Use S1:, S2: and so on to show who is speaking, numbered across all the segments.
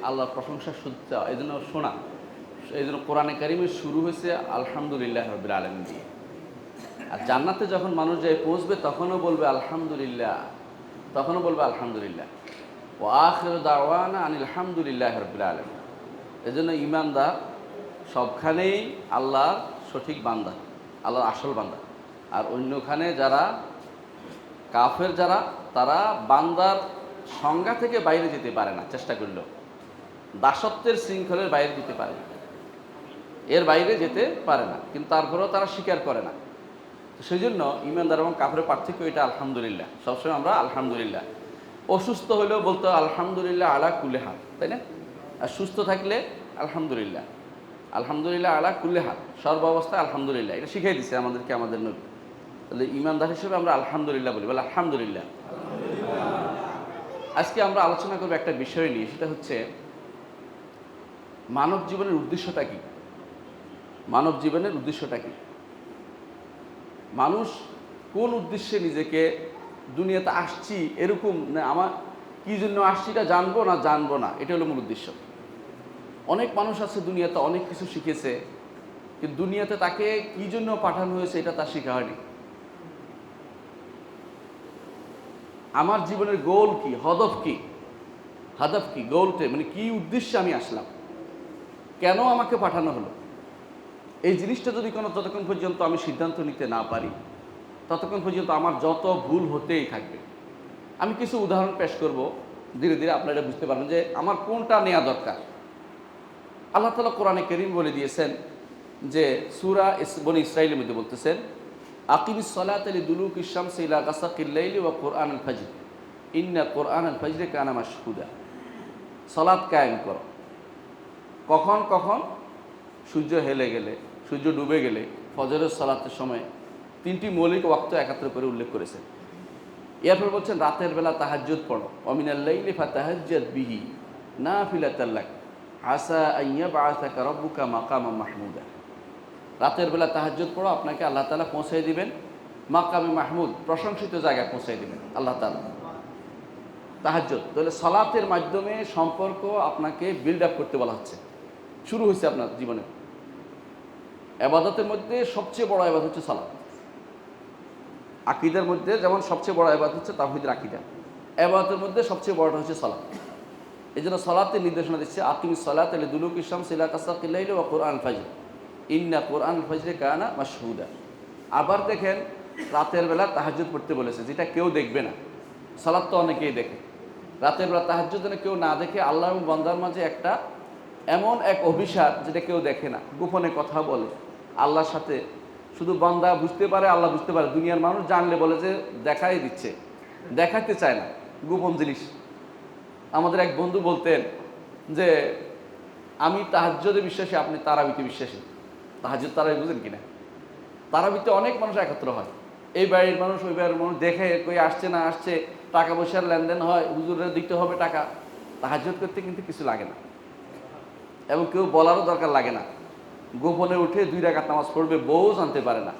S1: আল্লাহর প্রশংসা শুনতে, এই জন্য শোনা, এই জন্য কোরআনে কারিমে শুরু হয়েছে আলহামদুলিল্লাহ রাব্বিল আলামিন দিয়ে। আর জান্নাতে যখন মানুষ যায় পৌঁছবে তখনও বলবে আলহামদুলিল্লাহ, তখনও বলবে আলহামদুলিল্লাহ। ও আখিরু দাওয়ানা আনিল হামদুলিল্লাহি রাব্বিল আলামিন। এজন্য ঈমানদার সবখানেই আল্লাহর সঠিক বান্দা, আল্লাহর আসল বান্দা। আর অন্যখানে যারা কাফের, যারা তারা বান্দার সংজ্ঞা থেকে বাইরে যেতে পারে না, চেষ্টা করলেও দাসত্বের শৃঙ্খলের বাইরে যেতে পারে না, এর বাইরে যেতে পারে না, কিন্তু তারপরেও তারা স্বীকার করে না। তো সেই জন্য ঈমানদার এবং কাফেরের পার্থক্য এটা। আলহামদুলিল্লাহ সবসময় আমরা আলহামদুলিল্লাহ। অসুস্থ হলেও বলতে আলহামদুলিল্লাহ আলা কুল্লি হাল, তাই না? আর সুস্থ থাকলে আলহামদুলিল্লাহ, আলহামদুলিল্লাহ আলা কুল্লি হাল, সর্ব অবস্থায় আলহামদুলিল্লাহ। এটা শিখিয়ে দিচ্ছে আমাদেরকে আমাদের নবী। তাহলে ঈমানদার হিসেবে আমরা আলহামদুলিল্লাহ বলি, বলে আলহামদুলিল্লাহ। আজকে আমরা আলোচনা করবো একটা বিষয় নিয়ে, সেটা হচ্ছে মানব জীবনের উদ্দেশ্যটা কি। মানব জীবনের উদ্দেশ্যটা কি? মানুষ কোন উদ্দেশ্যে নিজেকে দুনিয়াতে আসছি, এরকম না আমার কী জন্য আসছি এটা জানবো না জানবো না, এটা হলো মূল উদ্দেশ্য। অনেক মানুষ আছে দুনিয়াতে অনেক কিছু শিখেছে, কিন্তু দুনিয়াতে তাকে কী জন্য পাঠানো হয়েছে এটা তার শেখা হয়নি। আমার জীবনের গোল কি, হদফ কি, হাদফ কি, গোলতে মানে কি উদ্দেশ্যে আমি আসলাম, কেন আমাকে পাঠানো হলো, এই জিনিসটা যদি যতক্ষণ পর্যন্ত আমি সিদ্ধান্ত নিতে না পারি ততক্ষণ পর্যন্ত আমার যত ভুল হতেই থাকবে। আমি কিছু উদাহরণ পেশ করব, ধীরে ধীরে আপনারা বুঝতে পারবেন যে আমার কোনটা নেওয়া দরকার। আল্লাহ তাআলা কোরআনে কারীম বলে দিয়েছেন যে সূরা বনী ইসরাঈলের মধ্যে বলতেছেন, আকিমিস সালাতা লিদুলুকিশ শামসি ইলা গাসাকিল লাইলি ওয়া কুরআনুল ফাজর ইন্না কুরআনাল ফাজরি কানা মাশহুদা। সালাত কায়েম করো। কখন কখন? সূর্য হেলে গেলে, সূর্য ডুবে গেলে, ফজরের সালাতের সময়। তিনটি মৌলিক ওয়াক্ত একাত্র করে উল্লেখ করেছেন। এরপর বলছেন রাতের বেলা তাহাজ্জুদ পড়ো, ওয়ামিনাল লাইলি ফাতাহাজ্জাদ বিহি নাফিলাতাল লাক আসা আন ইয়াবআসাকা রাব্বুকা মাকামান মাহমুদা। রাতের বেলা তাহাজ্জুদ পড়ো, আপনাকে আল্লাহ তাআলা পৌঁছে দিবেন মাকামে মাহমুদ, প্রশংসিত জায়গায় পৌঁছে দিবেন আল্লাহ তাআলা। তাহাজ্জুদ তাহলে সালাতের মাধ্যমে সম্পর্ক আপনাকে বিল্ড আপ করতে বলা হচ্ছে। শুরু হয়েছে আপনার জীবনে। ইবাদতের মধ্যে সবচেয়ে বড় ইবাদত হচ্ছে সালাত। আকীদার মধ্যে যেমন সবচেয়ে বড় ইবাদত হচ্ছে তাওহীদের আকীদা, ইবাদতের মধ্যে সবচেয়ে বড়টা হচ্ছে সালাত। এই জন্য সালাতের নির্দেশনা দিচ্ছে আকিমিস সালাতা লিদুলুকিশ শামসি ইলা গাসাকিল লাইলি ওয়া কুরআনুল ফাজর ইন্না কুরআনুল ফাজরি কানা মাশহুদা। আবার দেখেন রাতের বেলা তাহাজ্জুদ পড়তে বলেছে, যেটা কেউ দেখবে না। সালাত তো অনেকেই দেখে, রাতের বেলা তাহাজ্জুদ যেন কেউ না দেখে। আল্লাহ এবং বান্দার মাঝে একটা এমন এক অভিশাপ যেটা কেউ দেখে না, গোপনে কথা বলে আল্লাহর সাথে, শুধু বান্দা বুঝতে পারে, আল্লাহ বুঝতে পারে। দুনিয়ার মানুষ জানলে বলে যে দেখাই দিচ্ছে, দেখাতে চায় না, গোপন জিনিস। আমাদের এক বন্ধু বলতেন যে আমি তাহাজ্জুদে বিশ্বাসী, আপনি তারাবিতে বিশ্বাসী। তাহাজ্জুদ তারাবি বুঝেন কিনা? তারাবিতে অনেক মানুষ একত্র হয়, এই বাড়ির মানুষ ওই বাড়ির মানুষ, দেখে কই আসছে না আসছে, টাকা পয়সার লেনদেন হয়, হুজুরের দিতে হবে টাকা। তাহাজ্জুদ করতে কিন্তু কিছু লাগে না, এবং কেউ বলারও দরকার লাগে না। গোপনে উঠে 2 রাকাত নামাজ পড়বে, বউ জানতে পারে না।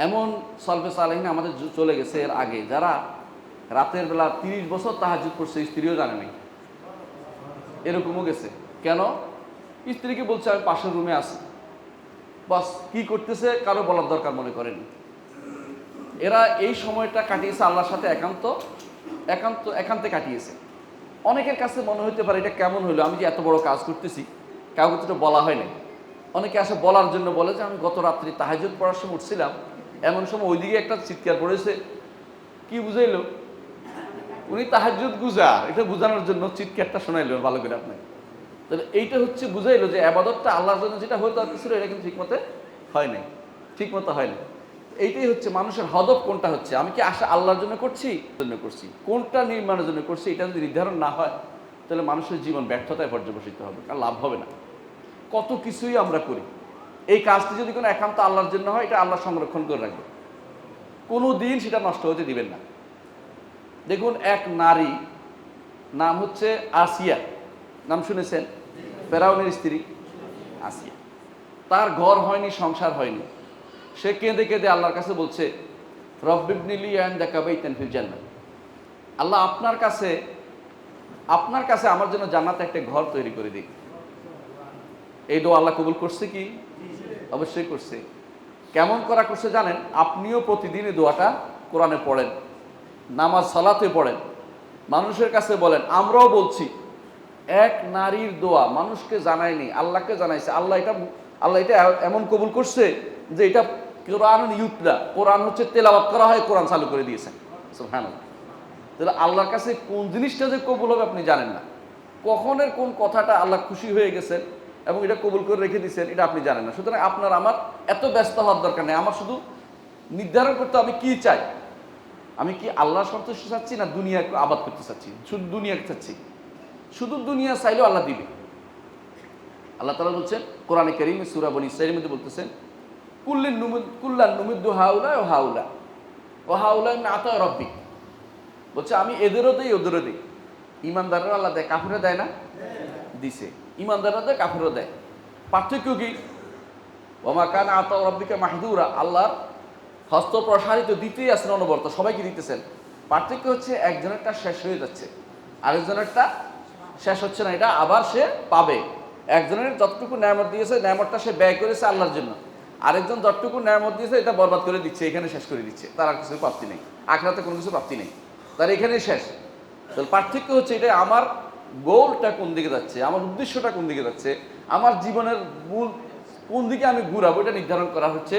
S1: এমন সলফে সালেহিন আমাদের চলে গেছে এর আগে, যারা রাতের বেলা 30 বছর তাহাজ্জুদ পড়ছে, স্ত্রীও জানে নাই, এরকমও গেছে। কেন? স্ত্রীকে বলছে আমি পাশের রুমে আছি, বাস কি করতেছে কারো বলার দরকার মনে করেনি। এরা এই সময়টা কাটিয়েছে আল্লাহর সাথে একান্তে কাটিয়েছে। অনেকের কাছে মনে হতে পারে এটা কেমন হলো, আমি যে এত বড় কাজ করতেছি কাউকে তো বলা হয় না। অনেকে আসে বলার জন্য, বলে যে আমি গত রাত্রি তাহাজ্জুদ পড়ার সময় উঠছিলাম, এমন সময় ওইদিকে একটা চিৎকার পড়েছে। কি বুঝাইলো? উনি তাহাজ্জুদ গুজার, এটা বোঝানোর জন্য চিৎকারটা শোনাইলো ভালো করে আপনাকে। তাহলে এইটা হচ্ছে বুঝাইলো যে ইবাদতটা আল্লাহর জন্য যেটা হয়ে দরকার ছিল এটা কিন্তু ঠিকমতো হয় নাই, ঠিকমতো হয় না। এইটাই হচ্ছে মানুষের হদফ কোনটা হচ্ছে, আমি কি আশা আল্লাহর জন্য করছি, কোনটা নির্মাণের জন্য করছি, এটা যদি নির্ধারণ না হয় তাহলে মানুষের জীবন ব্যর্থতায় পর্যবসিত হবে, কারণ লাভ হবে না। কত কিছুই আমরা করি, এই কাজটি যদি কোনো একান্ত আল্লাহর জন্য হয় এটা আল্লাহ সংরক্ষণ করে রাখবে, কোনো দিন সেটা নষ্ট হতে দিবেন না। দেখুন এক নারী, নাম হচ্ছে আসিয়া, নাম শুনেছেন? ফেরাউনের স্ত্রী আসিয়া। তার ঘর হয়নি, সংসার হয়নি। সে কেঁদে কেঁদে আল্লাহর কাছে বলছে রব্বিবনিলি ইনদাকা বাইতান ফিল জান্নাহ, আল্লাহ আপনার কাছে আপনার কাছে আমার জন্য জান্নাতে একটা ঘর তৈরি করে দিন। এই দোয়া আল্লাহ কবুল করছে কি? অবশ্যই করছে। কেমন করা করছে জানেন? আপনিও প্রতিদিন এই দোয়াটা কোরআনে পড়েন, নামাজ সালাতে পড়েন, মানুষের কাছে বলেন। আমরাও বলছি। এক নারীর দোয়া মানুষকে জানায়নি, আল্লাহকে জানাইছে। আল্লাহ এটা এমন কবুল করছে যে এটা কোরআন ইউতলা, কোরআন হচ্ছে তেলাওয়াত করা হয়, কোরআন চালু করে দিয়েছেন। সুবহানাল্লাহ। তাহলে আল্লাহর কাছে কোন জিনিসটা যে কবুল হবে আপনি জানেন না, কখনের কোন কথাটা আল্লাহ খুশি হয়ে গেছেন এবং এটা কবুল করে রেখে দিয়েছেন এটা আপনি জানেন না। সুতরাং আপনার আমার এত ব্যস্ত হওয়ার দরকার নেই। আমার শুধু নির্ধারণ করতে আমি কি চাই, আমি কি আল্লাহ সন্তুষ্ট চাচ্ছি না দুনিয়াকে আবাদ করতে চাচ্ছি, শুধু দুনিয়া চাচ্ছি। শুধু দুনিয়া চাইলেও আল্লাহ দিবে। আল্লাহ তাআলা বলছেন কোরআনে কারীমে সূরা বনী ইসরাঈলের মধ্যে বলতেছেন, কুল্লান নুমিদ্দু হাউলা ও হাউলা ও হাউলা মিন আতা রাব্বিক। বলছে আমি এদেরও দেই ওদেরও দেই। ইমানদাররা আল্লাহ দেয়, কাফিররা দেয় না? দিছে। ইমানদাররা দেয়, কাফিররা দেয়। পার্থক্য কি? ওমা কানা আতা রাব্বিকা মাহদুরা, আল্লাহর হস্ত প্রসারিত দিতেই আছেন অনবরত, সবাইকে দিতেছেন। পার্থক্য হচ্ছে একজনেরটা শেষ হয়ে যাচ্ছে, আরেকজনেরটা শেষ হচ্ছে না, এটা আবার সে পাবে। একজনের যতটুকু নেয়ামত দিয়েছে, নেয়ামতটা সে ব্যয় করেছে আল্লাহর জন্য। আরেকজন যতটুকু নেয়ামত দিয়েছে এটা বরবাদ করে দিচ্ছে, এখানে শেষ করে দিচ্ছে। তার আর কিছু প্রাপ্তি নেই, আখিরাতে কোনো কিছু প্রাপ্তি নেই, তার এখানেই শেষ। তাহলে পার্থক্য হচ্ছে এটা আমার গোলটা কোন দিকে যাচ্ছে, আমার উদ্দেশ্যটা কোন দিকে যাচ্ছে, আমার জীবনের মূল কোন দিকে আমি ঘুরাবো, এটা নির্ধারণ করা হচ্ছে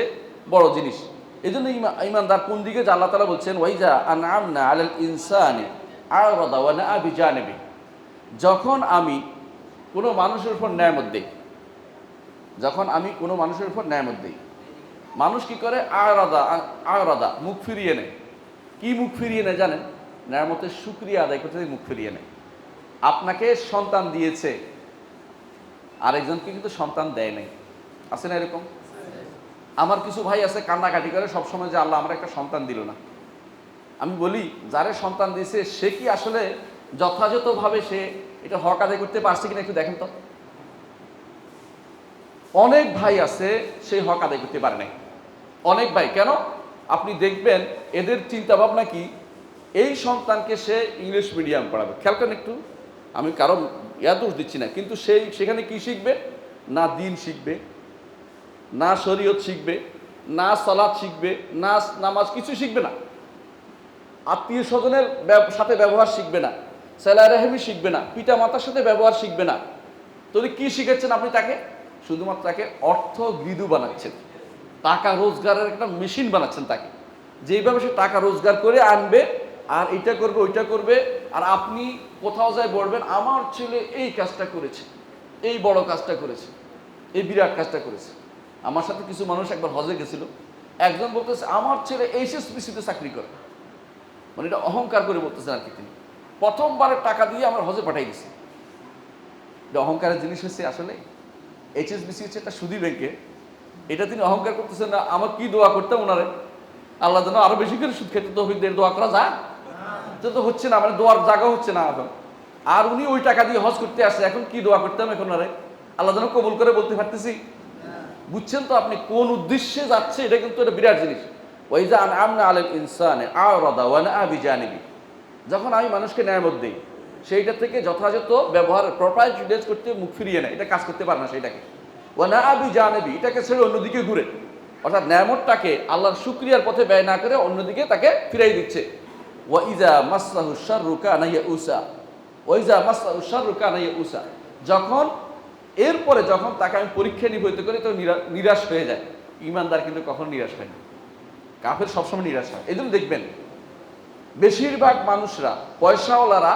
S1: বড় জিনিস। এই জন্য ইমানদার কোন দিকে, যে আল্লাহ তাআলা বলছেন ওয়াইজা আনআমনা আলাল ইনসানি আ'রাদা ওয়া নাআ বিজানিবি, যখন আমি কোনো মানুষের উপর নেয়ামত দেই, যখন আমি কোনো মানুষের উপর নেয়ামত দিই, মানুষ কি করে? আ'রাদা, মুখ ফিরিয়ে নেয়। কি মুখ ফিরিয়ে নেয় জানেন? নেয়ামতের শুকরিয়া আদায় করতে মুখ ফিরিয়ে নেয়। আপনাকে সন্তান দিয়েছে, আরেকজনকে কিন্তু সন্তান দেয় নাই। আছে না এরকম? আমার কিছু ভাই আছে কান্নাকাটি করে সবসময় যে আল্লাহ আমার একটা সন্তান দিল না। আমি বলি যারে সন্তান দিয়েছে সে কি আসলে যথাযথভাবে সে এটা হক আদায় করতে পারছে কিনা একটু দেখেন তো। অনেক ভাই আছে সেই হক আদায় করতে পারে নাই। অনেক ভাই কেন? আপনি দেখবেন এদের চিন্তা ভাবনা কি, এই সন্তানকে সে ইংলিশ মিডিয়াম পড়াবে। খেয়াল করেন একটু, আমি কারো দোষ দিচ্ছি না, কিন্তু সেখানে কি শিখবে? না দিন শিখবে, না শরীয়ত শিখবে, না সালাত শিখবে, না নামাজ, কিছু শিখবে না। আত্মীয় স্বজনের সাথে ব্যবহার শিখবে না, সেলাই রেহেমি শিখবে না, পিতা মাতার সাথে ব্যবহার শিখবে না। তাহলে কি শিখাচ্ছেন আপনি তাকে? শুধুমাত্র তাকে অর্থ গৃদু বানাচ্ছেন, টাকা রোজগারের একটা মেশিন বানাচ্ছেন তাকে। যেইভাবে সে টাকা রোজগার করে আনবে আর এটা করবে ওইটা করবে, আর আপনি কোথাও যায় বলবেন আমার ছেলে এই কাজটা করেছে, এই বড় কাজটা করেছে, এই বিরাট কাজটা করেছে। আমার সাথে কিছু মানুষ একবার হজে গেছিল, একজন বলতেছে আমার ছেলে HSBC-তে চাকরি করে, মানে এটা অহংকার করে বলতেছেন আর কি। তিনি প্রথমবারের টাকা দিয়ে আমার হজে পাঠাই দিছে। এটা অহংকারের জিনিস হচ্ছে আসলে। HSBC হচ্ছে একটা সুদী ব্যাংকে, এটা তিনি অহংকার করতেছেন না। আমার কি দোয়া করতাম ওনারে, আল্লাহ যেন আরো বেশি করে সুদ খেতে তৌফিক দেন। দোয়া করা যায় তো হচ্ছে না, মানে দোয়ার জায়গা হচ্ছে না এখন। আর উনি ওই টাকা দিয়ে হজ করতে আসছে, এখন কি দোয়া করতাম এখন ওনারে, আল্লাহ যেন কবুল করে বলতে পারতেছি। বুঝছেন তো আপনি কোন উদ্দেশ্যে যাচ্ছে? এটা কিন্তু একটা বিরাট জিনিস। ওয়াইজা আনআমনা আলাল ইনসানি আ'রাদা ওয়া নাআ বিজানিবি, যখন আমি মানুষকে নেয়ামত দেই সেইটা থেকে যথাযথ ব্যবহার প্রপার ইউটিলাইজ করতে মুখ ফিরিয়ে নেয়, এটা কাজ করতে পারে না সেইটাকে। ওয়া নাআ বিজানিবি, এটাকে ছেড়ে অন্যদিকে ঘুরে, অর্থাৎ নেয়ামতটাকে আল্লাহর শুকরিয়ার পথে ব্যয় না করে অন্যদিকে তাকে ফিরাই দিচ্ছে। ওয়াইজা মাসসাহু শাররু কানা ইয়াউসা, ওয়াইজা মাসসাহু শাররু কানা ইয়াউসা, যখন এরপরে যখন তাকে আমি পরীক্ষা নিবৃত্ত করি তো নিরাশ হয়ে যায়। ইমানদার কিন্তু কখনো নিরাশ হয় না, কাফের সবসময় নিরাশ হয়। এই জন্য দেখবেন বেশিরভাগ মানুষরা, পয়সাওয়ালারা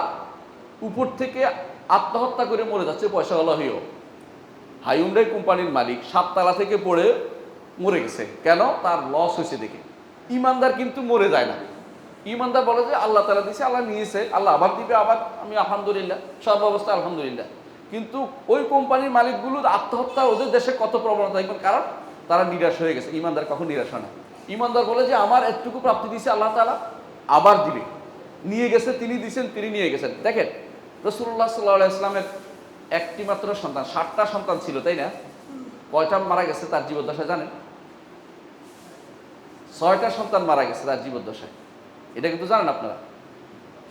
S1: উপর থেকে আত্মহত্যা করে মরে যাচ্ছে পয়সাওয়ালা হয়েও। হাইউন্ডাই কোম্পানির মালিক 7 তলা থেকে পড়ে মরে গেছে, কেন? তার লস হয়েছে দেখে। ইমানদার কিন্তু মরে যায় না। ইমানদার বলে যে আল্লাহ তাআলা দিয়েছে, আল্লাহ নিয়েছে, আল্লাহ আবার দিবে, আবার আমি আলহামদুলিল্লাহ, সব অবস্থা আলহামদুলিল্লাহ। কিন্তু ওই কোম্পানির মালিকগুলোর আত্মহত্যা ওদের দেশে কত প্রবণতা, কারণ তারা নিরাশ হয়ে গেছে। ইমানদার কখন নিরাশ হয় না। ইমানদার বলে যে আমার এতটুকু প্রাপ্তি দিয়েছে আল্লাহ তাআলা, আবার দিবে, নিয়ে গেছে, তিনি দিয়েছেন, তিনি নিয়ে গেছেন। দেখেন রাসূলুল্লাহ সাল্লাল্লাহু আলাইহি ওয়াসাল্লামের একটি মাত্র সন্তান, 7টা সন্তান ছিল, তাই না? কয়টা মারা গেছে তার জীবদ্দশায় জানেন? 6টা সন্তান মারা গেছে তার জীবদ্দশায়। এটা কিন্তু জানেন আপনারা?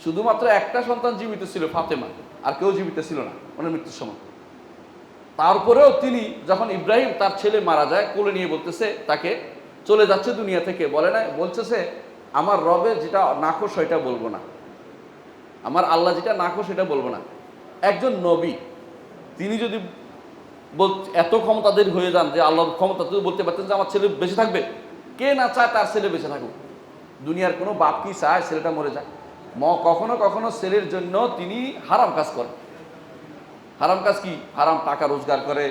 S1: শুধুমাত্র একটা সন্তান জীবিত ছিল, ফাতেমা, আর কেউ জীবিত ছিল না ওনার মৃত্যুর সময়। তারপরেও তিনি যখন ইব্রাহিম তার ছেলে মারা যায়, কোলে নিয়ে বলতেছে তাকে চলে যাচ্ছে দুনিয়া থেকে, বলে না, বলতেছে আমার রবে যেটা নাখোশ সেটা বলবো না, আমার আল্লাহ যেটা নাখোশ সেটা বলবো না। একজন নবী তিনি যদি এত ক্ষমতাদের হয়ে যান যে আল্লাহর ক্ষমতা, তুই বলতে পারতেন যে আমার ছেলে বেঁচে থাকবে? কে না চায় তার ছেলে বেঁচে থাকুক? দুনিয়ার কোনো বাপ কি চায় ছেলেটা মরে যায়? কখনো কখনো ছেলের জন্য তিনি হারাম কাজ করেন। হারাম কাজ কি? হারাম টাকা রোজগার করে,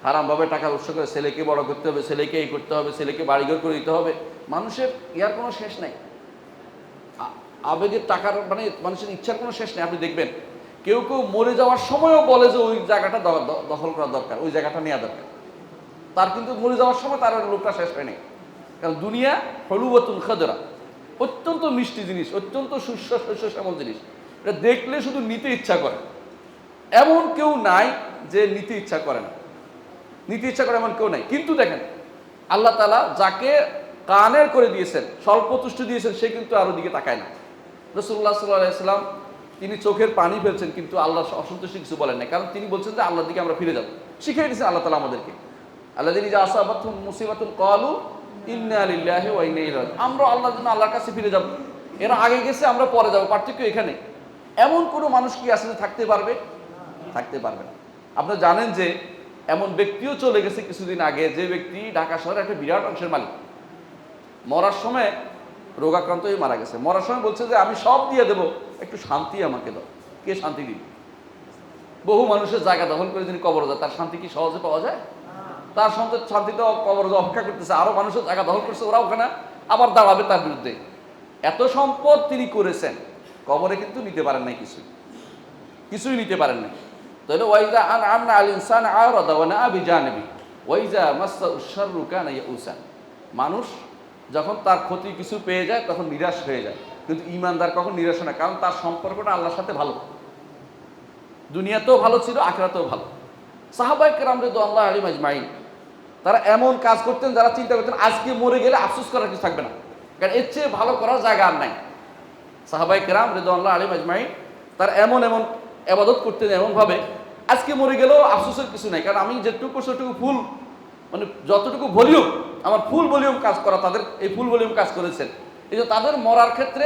S1: হারামভাবে টাকা রোজগার করে ছেলেকে বড় করতে হবে, ছেলেকে এই করতে হবে, ছেলেকে বাড়িঘর করে দিতে হবে। মানুষের ইয়ার কোনো শেষ নাই, আবেগের টাকার মানে মানুষের ইচ্ছার কোনো শেষ নেই। আপনি দেখবেন কেউ কেউ মরে যাওয়ার সময়ও বলে যে ওই জায়গাটা দখল করা দরকার, ওই জায়গাটা নেওয়া দরকার। তার কিন্তু মরে যাওয়ার সময় তার লোকটা শেষ হয়নি। কারণ দুনিয়া হলুবতুল খাদরা, অত্যন্ত মিষ্টি জিনিস, অত্যন্ত শস্য শ্যামল জিনিস। এটা দেখলে শুধু নিতে ইচ্ছা করে। এমন কেউ নাই যে নিতে ইচ্ছা করে না, নিতে ইচ্ছা করে এমন কেউ নাই। কিন্তু দেখেন আল্লাহ তাআলা যাকে কানের করে দিয়েছেন, স্বল্প তুষ্টি দিয়েছেন, সে কিন্তু আরো দিকে তাকায় না। রাসূলুল্লাহ সাল্লাল্লাহু আলাইহি ওয়াসাল্লাম তিনি চোখের পানি ফেলছেন, কিন্তু আল্লাহ অসন্তুষ্টি কিছু বলেন না, কারণ তিনি বলছেন যে আল্লাহর দিকে আমরা ফিরে যাব। শিখিয়ে দিয়েছেন আল্লাহ তাআলা আমাদেরকে। আল্লাযীনা ইযা আসাবাতহুম মুসিবাতুন ক্বালু ইন্না লিল্লাহি ওয়া ইন্না ইলাইহি রাজিউন। আমরা আল্লাহর জন্য আল্লাহর কাছে ফিরে যাব। এরা আগে গেছে, আমরা পরে যাব, পার্থক্য এখানে। এমন কোনো মানুষ কি আসলে থাকতে পারবে? থাকতে পারবে না। আপনারা জানেন যে এমন ব্যক্তিও চলে গেছে কিছুদিন আগে, যে ব্যক্তি ঢাকা শহরের একটা বিরাট অংশের মালিক। মরার সময় রোগাক্রান্ত হয়ে মারা গেছে। মরার সময় বলছে যে আমি সব দিয়ে দেবো, একটু শান্তি আমাকে দাও। কে শান্তি দিবে? বহু মানুষের জায়গা দখল করে যিনি কবর যায়, তার শান্তি কি সহজে পাওয়া যায়? তার সন্তান শান্তি তো কবর অপেক্ষা করতেছে, আরো মানুষের জায়গা দখল করছে, ওরা ওখানে আবার দাঁড়াবে তার বিরুদ্ধে। এত সম্পদ তিনি করেছেন, কবরে কিন্তু নিতে পারেন নাই, কিছুই নিতে পারেন নাই। তাহলে ওয়াইজা আন আমনা আল ইনসান আরাদা ওয়া নাআ বিজানিবি ওয়াইজা মাসসাহু শাররু কানা ইয়াউসা। মানুষ যখন তার ক্ষতি কিছু পেয়ে যায় তখন নিরাশ হয়ে যায়, কিন্তু ঈমানদার কখন নিরাশ হয় না, কারণ তার সম্পর্কটা আল্লাহর সাথে ভালো। দুনিয়াতেও ভালো ছিল, আখিরাতেও ভালো। সাহাবায়ে কেরাম রাদিয়াল্লাহু আলাইহিম আজমাইন তারা এমন কাজ করতেন যারা চিন্তা করতেন আজকে মরে গেলে আফসোস করার কিছু থাকবে না, কারণ এর চেয়ে ভালো করার জায়গা আর নাই। সাহাবায়ে কেরাম রাদিয়াল্লাহু আলাইহিম আজমাইন তারা এমন এমন ইবাদত করতেন এমনভাবে আজকে মরে গেলেও আফসোসের কিছু নাই, কারণ আমি যেটুকু সেটুকু ফুল মানে যতটুকু ভলিউম, আমার ফুল ভলিউম কাজ করা, তাদের এই ফুল ভলিউম কাজ করেছেন। এই যে তাদের মরার ক্ষেত্রে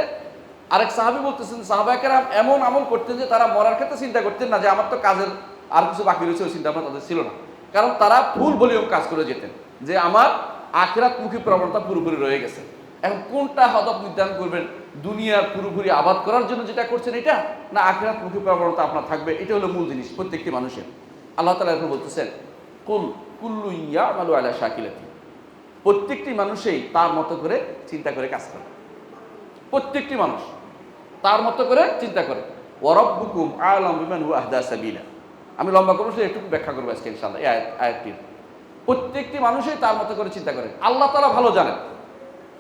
S1: আরেক সাহাবী বলতেছেন সাহাবায়ে কেরাম এমন আমল করতেন যে তারা মরার ক্ষেত্রে চিন্তা করতেন না যে আমার তো কাজের আর কিছু বাকি রয়েছে, ওই চিন্তা ভাবনা তাদের ছিল না, কারণ তারা ফুল ভলিউম কাজ করে যেতেন যে আমার আখিরাতমুখী প্রবণতা পুরোপুরি রয়ে গেছে। এখন কোনটা হদফ নির্ধারণ করবেন? দুনিয়ার পুরোপুরি আবাদ করার জন্য যেটা করছেন এটা, না আখিরাতমুখী প্রবণতা আপনার থাকবে? এটা হলো মূল জিনিস প্রত্যেকটি মানুষের। আল্লাহ তাআলা এখন বলতেছেন কুল কুল্লু ইয়ামালু আলা শাকিলাতি, প্রত্যেকটি মানুষই তার মতো করে চিন্তা করে কাজ করে, প্রত্যেকটি মানুষ তার মতো করে চিন্তা করে। ওয়া রাব্বুকুম আ'লামু বিমান হুয়া আহদা সাবিলা। আমি লম্বা করবো, সে একটু ব্যাখ্যা করবো আজকে ইনশাআল্লাহ এই আয়াতটির। প্রত্যেকটি মানুষই তার মতো করে চিন্তা করে। আল্লাহ তাআলা ভালো জানেন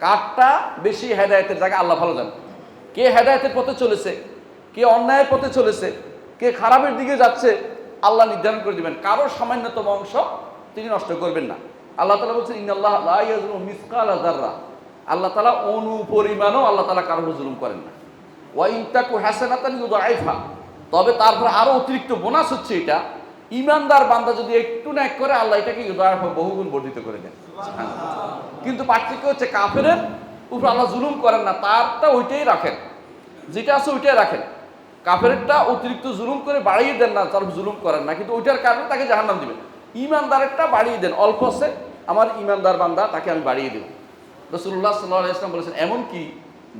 S1: কারটা বেশি হেদায়েতের জায়গা, আল্লাহ ভালো জানেন। কে হেদায়েতের পথে চলেছে, কে অন্যায়ের পথে চলেছে, কে খারাপের দিকে যাচ্ছে, আল্লাহ নির্ধারণ করে দিবেন। কারোর সামান্যতম অংশ তিনি নষ্ট করবেন না। আল্লাহ তাআলা বলছেন ইন্নাল্লাহ লা ইয়াজলিমু মিসকালা যাররা। আল্লাহ তাআলা অণু পরিমাণও আল্লাহ তাআলা কারোর জুলুম করেন না। ওয়া ইন তাকু হাসানাতান ইউদাইফা, তবে তারপর আরো অতিরিক্ত বোনাস হচ্ছে এটা, ঈমানদার বান্দা যদি একটু ন্যাক করে আল্লাহ এটাকে ইউদাইফা বহুগুণ বর্ধিত করে দেন। কিন্তু পার্থক্য হচ্ছে কাফেরের উপর আল্লাহ জুলুম করেন না, তারটা ওইটাই রাখেন, যেটা আছে ওইটাই রাখেন। কাফেরটা অতিরিক্ত জুলুম করে বাড়িয়ে দেন না, তার জুলুম করেন না, কিন্তু ওইটার কারণে তাকে জাহান্নাম দিবেন। ঈমানদারেরটা বাড়িয়ে দেন, অল্প আছে আমার ঈমানদার বান্দা, তাকে আমি বাড়িয়ে দেব। রাসূলুল্লাহ সাল্লাল্লাহু আলাইহি ওয়াসাল্লাম বলেছেন এমন কি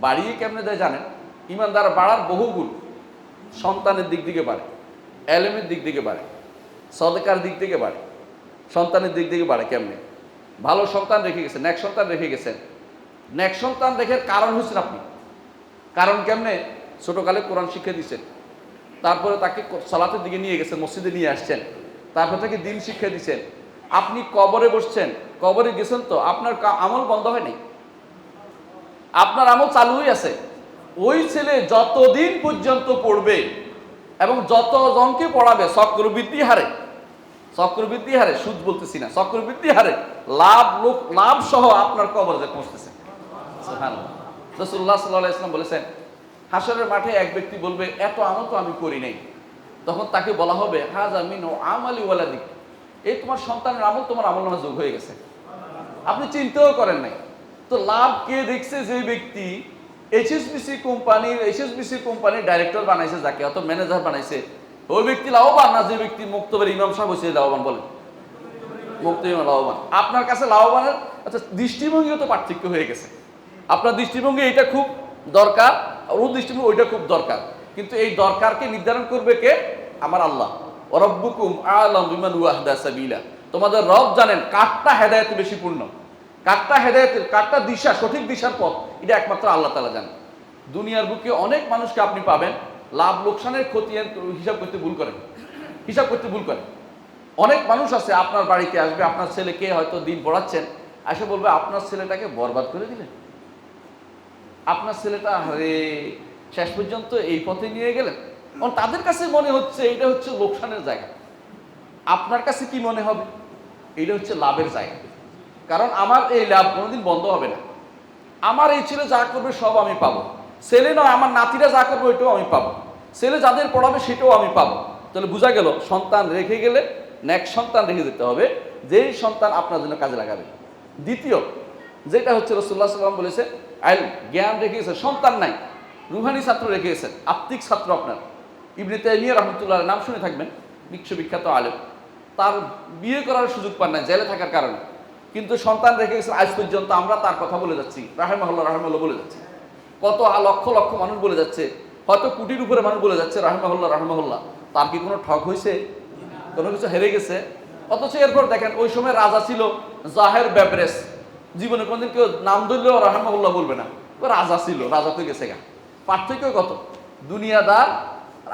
S1: বাড়িয়ে কেমনে দেয় জানেন? ঈমানদার বাড়ার বহুগুণ, সন্তানের দিক থেকে বাড়ে, এলেমের দিক থেকে বাড়ে, সদকার দিক থেকে বাড়ে, সন্তানের দিক থেকে বাড়ে। কেমনে? ভালো সন্তান রেখে গেছেন, নেক সন্তান রেখে গেছেন, নেক সন্তান রেখে কারণ হচ্ছেন আপনি। কারণ কেমনে? ছোটকালে কোরআন শিক্ষা দিচ্ছেন, তারপরে তাকে সালাতের দিকে নিয়ে গেছেন, মসজিদে নিয়ে আসছেন, তারপর তাকে দিন শিক্ষা দিচ্ছেন। আপনি কবরে বসছেন, কবরে গেছেন তো আপনার আমল বন্ধ হয়নি, আপনার আমল চালুই আছে। ওই ছেলে যতদিন পর্যন্ত পড়বে এবং যতজনকে পড়াবে চক্রবৃদ্ধি হারে, চক্রবৃদ্ধি হারে, সুদ বলতেছি না, চক্রবৃদ্ধি হারে লাভ সহ আপনার কবরে পৌঁছতেছে। সুবহানাল্লাহ। রাসূলুল্লাহ সাল্লাল্লাহু আলাইহি ওয়াসাল্লাম বলেছেন হাসরের মাঠে এক ব্যক্তি বলবে এত আমল তো আমি করি নাই, তখন তাকে বলা হবে হাযা মিন আমালি ওয়ালাদিক, এই তোমার সন্তানের আমল তোমার আমল নামে যোগ হয়ে গেছে, আপনি চিন্তাও করেন নাই। তো লাভ কে দেখছে? যে ব্যক্তি এইচএসবিসি কোম্পানির ডাইরেক্টর বানাইছে, যাকে অত ম্যানেজার বানাইছে, ওই ব্যক্তি লাভবান না যে ব্যক্তি মুক্তবের ইমাম সাহেব হয়েছে লাভবান? বলেন, মুক্তবের ইমাম লাভবান। আপনার কাছে লাভবানের আচ্ছা দৃষ্টিভঙ্গিও তো পার্থক্য হয়ে গেছে। আপনার দৃষ্টিভঙ্গি এইটা খুব দরকার, ওর দৃষ্টিভঙ্গি ওইটা খুব দরকার, কিন্তু এই দরকারকে নির্ধারণ করবে কে? আমার আল্লাহ। ওয়ারাব্বুকুম আ'লামু বিমান হুয়া আহদা সাবিলা, তোমাদের রব জানেন কারটা হেদায়েতে বেশি পূর্ণ, কারটা হেদায়েতের, কারটা দিশা, সঠিক দিশার পথ, এটা একমাত্র আল্লাহ তাআলা জানেন। দুনিয়ার বুকে অনেক মানুষকে আপনি পাবেন লাভ লোকসানের খতিয়ান হিসাব করতে ভুল করেন, অনেক মানুষ আছে আপনার বাড়িতে আসবে, আপনার ছেলেকে হয়তো দিন পড়াচ্ছেন, এসে বলবে আপনার ছেলেটাকে বরবাদ করে দিলেন, আপনার ছেলেটা আরে শেষ পর্যন্ত এই পথে নিয়ে গেলেন। তাদের কাছে মনে হচ্ছে এটা হচ্ছে লোকসানের জায়গা, আপনার কাছে কি মনে হবে? এটা হচ্ছে লাভের জায়গা, কারণ আমার এই লাভ কোনোদিন বন্ধ হবে না। আমার এই ছেলে যা করবে সব আমি পাবো, ছেলে নয় আমার নাতিরা যা করবে ওইটাও আমি পাবো, ছেলে যাদের পড়াবে সেটাও আমি পাবো। তাহলে বোঝা গেল সন্তান রেখে গেলে নেক্সট সন্তান রেখে দিতে হবে, যেই সন্তান আপনার জন্য কাজে লাগাবে। দ্বিতীয় যেটা হচ্ছে রাসূলুল্লাহ সাল্লাল্লাহু আলাইহি ওয়াসাল্লাম বলেছে জ্ঞান রেখে গেছেন, সন্তান নাই, রুহানি ছাত্র রেখে গেছেন, আত্মিক ছাত্র আপনার। ইবনে তাইমিয়া রাহমাতুল্লাহ নাম শুনে থাকবেন, বিশ্ববিখ্যাত আলেম। তার বিয়ে করার সুযোগ পান না জেলে থাকার কারণে, কিন্তু সন্তান রেখে গেছেন। আজ পর্যন্ত আমরা তার কথা বলে যাচ্ছি, রাহিমাহুল্লাহ বলে যাচ্ছে, কত লক্ষ লক্ষ মানুষ বলে যাচ্ছে, হয়তো কোটির উপরে মানুষ বলে যাচ্ছে রাহিমাহুল্লাহ। তার কি কোনো ঠক হয়েছে? কোনো কিছু হেরে গেছে? অথচ এরপর দেখেন ওই সময় রাজা ছিল জাহের বেবরেস, জীবনে কোনদিন কেউ নাম ধরলেও রাহিমাহুল্লাহ বলবে না, ও রাজা ছিল, রাজা তো গেছে গা। পার্থক্য কত? দুনিয়াদার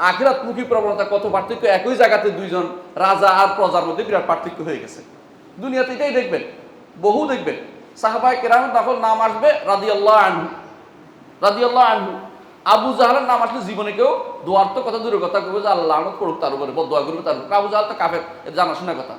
S1: আখিরাতমুখী প্রবণতা কত পার্থক্য! একই জায়গাতে দুইজন রাজা আর প্রজার মধ্যে বিরাট পার্থক্য হয়ে গেছে। দুনিয়াতে এটাই দেখবেন, বহু দেখবেন। সাহাবায়ে কেরামের তখন নাম আসবে রাদিয়াল্লাহু আনহু। আবু জাহলের নাম আসলে জীবনে কেউ দোয়ার তো কথা দূরের কথা করবে যে আল্লাহ লানত করুক তার উপরে, বদদোয়া করবে তার উপরে। আবু জাহল তো কাফের, জানাশোনা কথা,